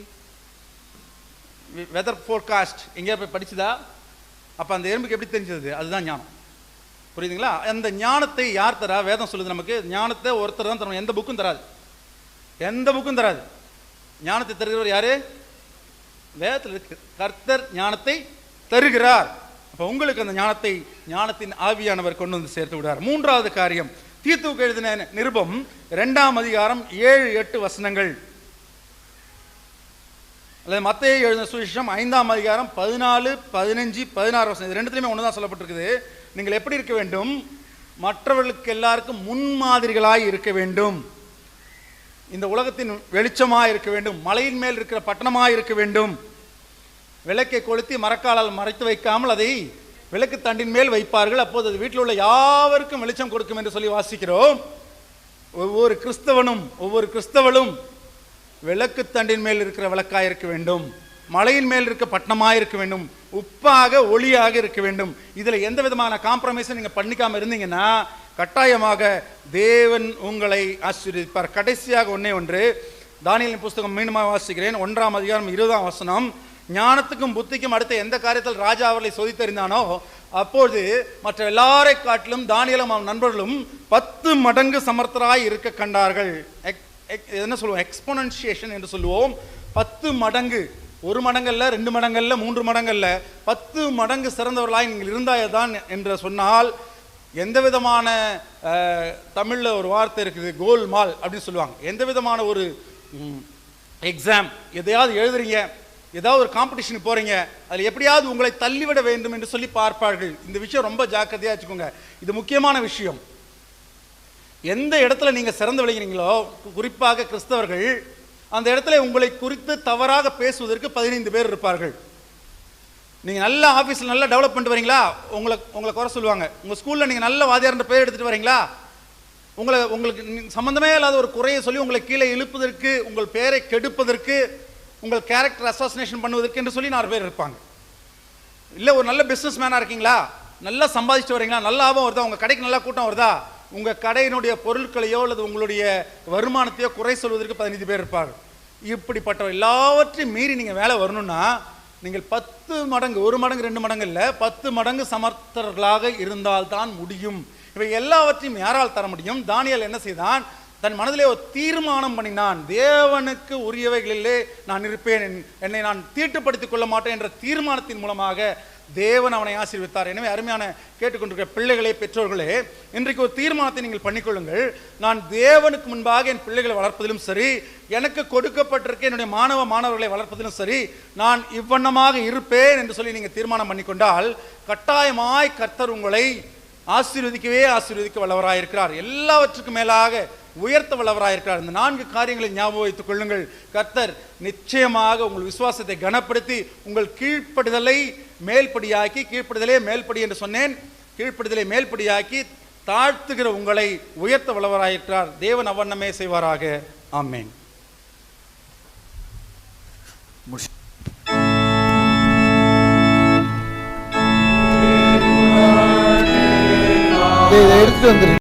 வெதர் ஃபோர்காஸ்ட் எங்கேயா போய் படிச்சுதா? அப்போ அந்த எறும்புக்கு எப்படி தெரிஞ்சது? அதுதான் ஞானம். புரியுதுங்களா? அந்த ஞானத்தை யார் தரா? வேதம் சொல்லுது நமக்கு. ஞானத்தை ஒருத்தர் தான் தரணும், எந்த புக்கும் தராது, எந்த புக்கும் தராது. ஞானத்தை தருகிறவர் யாரு? வேதத்தில் இருக்கு. கர்த்தர் ஞானத்தை தருகிறார். அப்போ உங்களுக்கு அந்த ஞானத்தை ஞானத்தின் ஆவியானவர் கொண்டு வந்து சேர்த்து விடுறார். 3வது காரியம், தீத்துவுக்கு எழுதின நிருபம் 2ஆம் அதிகாரம் 7-8 வசனங்கள், அல்லது மத்தேயு எழுதின சுவிசேஷம் 5ஆம் அதிகாரம் 14, 15, 16 வசனம். இது ரெண்டுத்துலையுமே ஒன்று தான் சொல்லப்பட்டிருக்குது. நீங்கள் எப்படி இருக்க வேண்டும்? மற்றவர்களுக்கு எல்லாருக்கும் முன்மாதிரிகளாய் இருக்க வேண்டும். இந்த உலகத்தின் வெளிச்சமாக இருக்க வேண்டும். மலையின் மேல் இருக்கிற பட்டணமாக இருக்க வேண்டும். விளக்கை கொளுத்தி மரக்காலால் மறைத்து வைக்காமல் அதை விளக்கு தண்டின் மேல் வைப்பார்கள், அப்போது அது வீட்டில் உள்ள யாவருக்கும் வெளிச்சம் கொடுக்கும் என்று சொல்லி வாசிக்கிறோம். ஒவ்வொரு கிறிஸ்தவளும் விளக்கு தண்டின் மேல் இருக்கிற விளக்காக இருக்க வேண்டும். மலையின் மேல் இருக்க பட்டணமாக இருக்க வேண்டும். உப்பாக ஒளியாக இருக்க வேண்டும். இதில் எந்த விதமான காம்ப்ரமைஸும் நீங்கள் பண்ணிக்காமல் இருந்தீங்கன்னா கட்டாயமாக தேவன் உங்களை ஆசீர்வதிப்பார். கடைசியாக ஒன்று தானியேலின் புஸ்தகம் மீண்டுமாக வாசிக்கிறேன். 1ஆம் அதிகாரம் 20ஆம் வசனம். ஞானத்துக்கும் புத்திக்கும் அடுத்த எந்த காரியத்தில் ராஜா அவர்களை சோதித்தறிந்தானோ அப்போது மற்ற எல்லாரை காட்டிலும் தானியேலும் அவன் நண்பர்களும் 10 மடங்கு சமர்த்தராய் இருக்க கண்டார்கள். என்ன சொல்லுவோம்? எக்ஸ்போனன்சியேஷன் என்று சொல்லுவோம். 10 மடங்கு, 1 மடங்கல்ல, 2 மடங்கல்ல, 3 மடங்கல்ல, 10 மடங்கு சிறந்தவர்களாய் நீங்கள் இருந்தால்தான் என்று சொன்னால், எந்த விதமான தமிழில் ஒரு வார்த்தை இருக்குது, கோல்மால் அப்படின்னு சொல்லுவாங்க. எந்த விதமான ஒரு எக்ஸாம் எதையாவது எழுதுறீங்க, ஏதாவது ஒரு காம்படிஷனுக்கு போகிறீங்க, அதில் எப்படியாவது உங்களை தள்ளிவிட வேண்டும் என்று சொல்லி பார்ப்பார்கள். இந்த விஷயம் ரொம்ப ஜாக்கிரதையாக வச்சுக்கோங்க. இது முக்கியமான விஷயம். எந்த இடத்துல நீங்க சிறந்து விளங்கினீங்களோ, குறிப்பாக கிறிஸ்தவர்கள், அந்த இடத்துல உங்களை குறித்து தவறாக பேசுவதற்கு 15 பேர் இருப்பார்கள். நீங்க நல்ல ஆபீஸ்ல நல்லா டெவலப் பண்ணிட்டு வரீங்களா, உங்களை குறை சொல்லுவாங்க. உங்க ஸ்கூல்ல நீங்க நல்ல வாத்தியார்ன்ற பேர் எடுத்துட்டு வரீங்களா, உங்களுக்கு சம்பந்தமே இல்லாத ஒரு குறையை சொல்லி உங்களை கீழே இழுப்பதற்கு, உங்கள் பேரை கெடுப்பதற்கு, உங்கள் கேரக்டர் அசாசினேஷன் பண்ணுவதற்கு என்று சொல்லி 4 பேர் இருப்பாங்க. இல்லை ஒரு நல்ல பிஸ்னஸ் மேனாக இருக்கீங்களா, நல்லா சம்பாதிச்சுட்டு வரீங்களா, நல்ல லாபம் வருதா, உங்கள் கடைக்கு நல்லா கூட்டம் வருதா, உங்கள் கடையினுடைய பொருட்களையோ அல்லது உங்களுடைய வருமானத்தையோ குறை சொல்வதற்கு 15 பேர் இருப்பாங்க. இப்படிப்பட்ட எல்லாவற்றையும் மீறி நீங்கள் வேலை வரணும்னா நீங்கள் 10 மடங்கு, 1 மடங்கு 2 மடங்கு இல்லை, 10 மடங்கு சமர்த்தர்களாக இருந்தால்தான் முடியும். இவை எல்லாவற்றையும் யாரால் தர முடியும்? தானியேல் என்ன செய்தான்? தன் மனதிலே ஒரு தீர்மானம் பண்ணினான். தேவனுக்கு உரியவைகளிலே நான் இருப்பேன், என்னை நான் தீட்டுப்படுத்திக் கொள்ள மாட்டேன் என்ற தீர்மானத்தின் மூலமாக தேவன் அவனை ஆசீர்வதித்தார். எனவே அருமையான கேட்டுக்கொண்டிருக்கிற பிள்ளைகளே, பெற்றோர்களே, இன்றைக்கு ஒரு தீர்மானத்தை நீங்கள் பண்ணிக்கொள்ளுங்கள். நான் தேவனுக்கு முன்பாக என் பிள்ளைகளை வளர்ப்பதிலும் சரி, எனக்கு கொடுக்கப்பட்டிருக்க என்னுடைய மாணவர்களை வளர்ப்பதிலும் சரி, நான் இவ்வண்ணமாக இருப்பேன் என்று சொல்லி நீங்கள் தீர்மானம் பண்ணிக்கொண்டால் கட்டாயமாய் கர்த்தர் உங்களை ஆசீர்வதிக்க வல்லவராயிருக்கிறார். எல்லாவற்றுக்கும் மேலாக உயர்த்த வல்லவராயிருக்கிறார். இந்த 4 காரியங்களை ஞாபகம் வைத்துக் கொள்ளுங்கள். கர்த்தர் நிச்சயமாக உங்கள் விசுவாசத்தை கனப்படுத்தி உங்கள் கீழ்ப்படிதலை மேல்படியாக்கி, கீழ்ப்படிதலே மேல்படி என்று சொன்னேன், கீழ்ப்படிதலை மேல்படியாக்கி தாழ்த்துகிற உங்களை உயர்த்த வல்லவராயிருக்கிறார். தேவன் அவ்வண்ணமே செய்வாராக. ஆமென். இதை எடுத்து வந்துரு.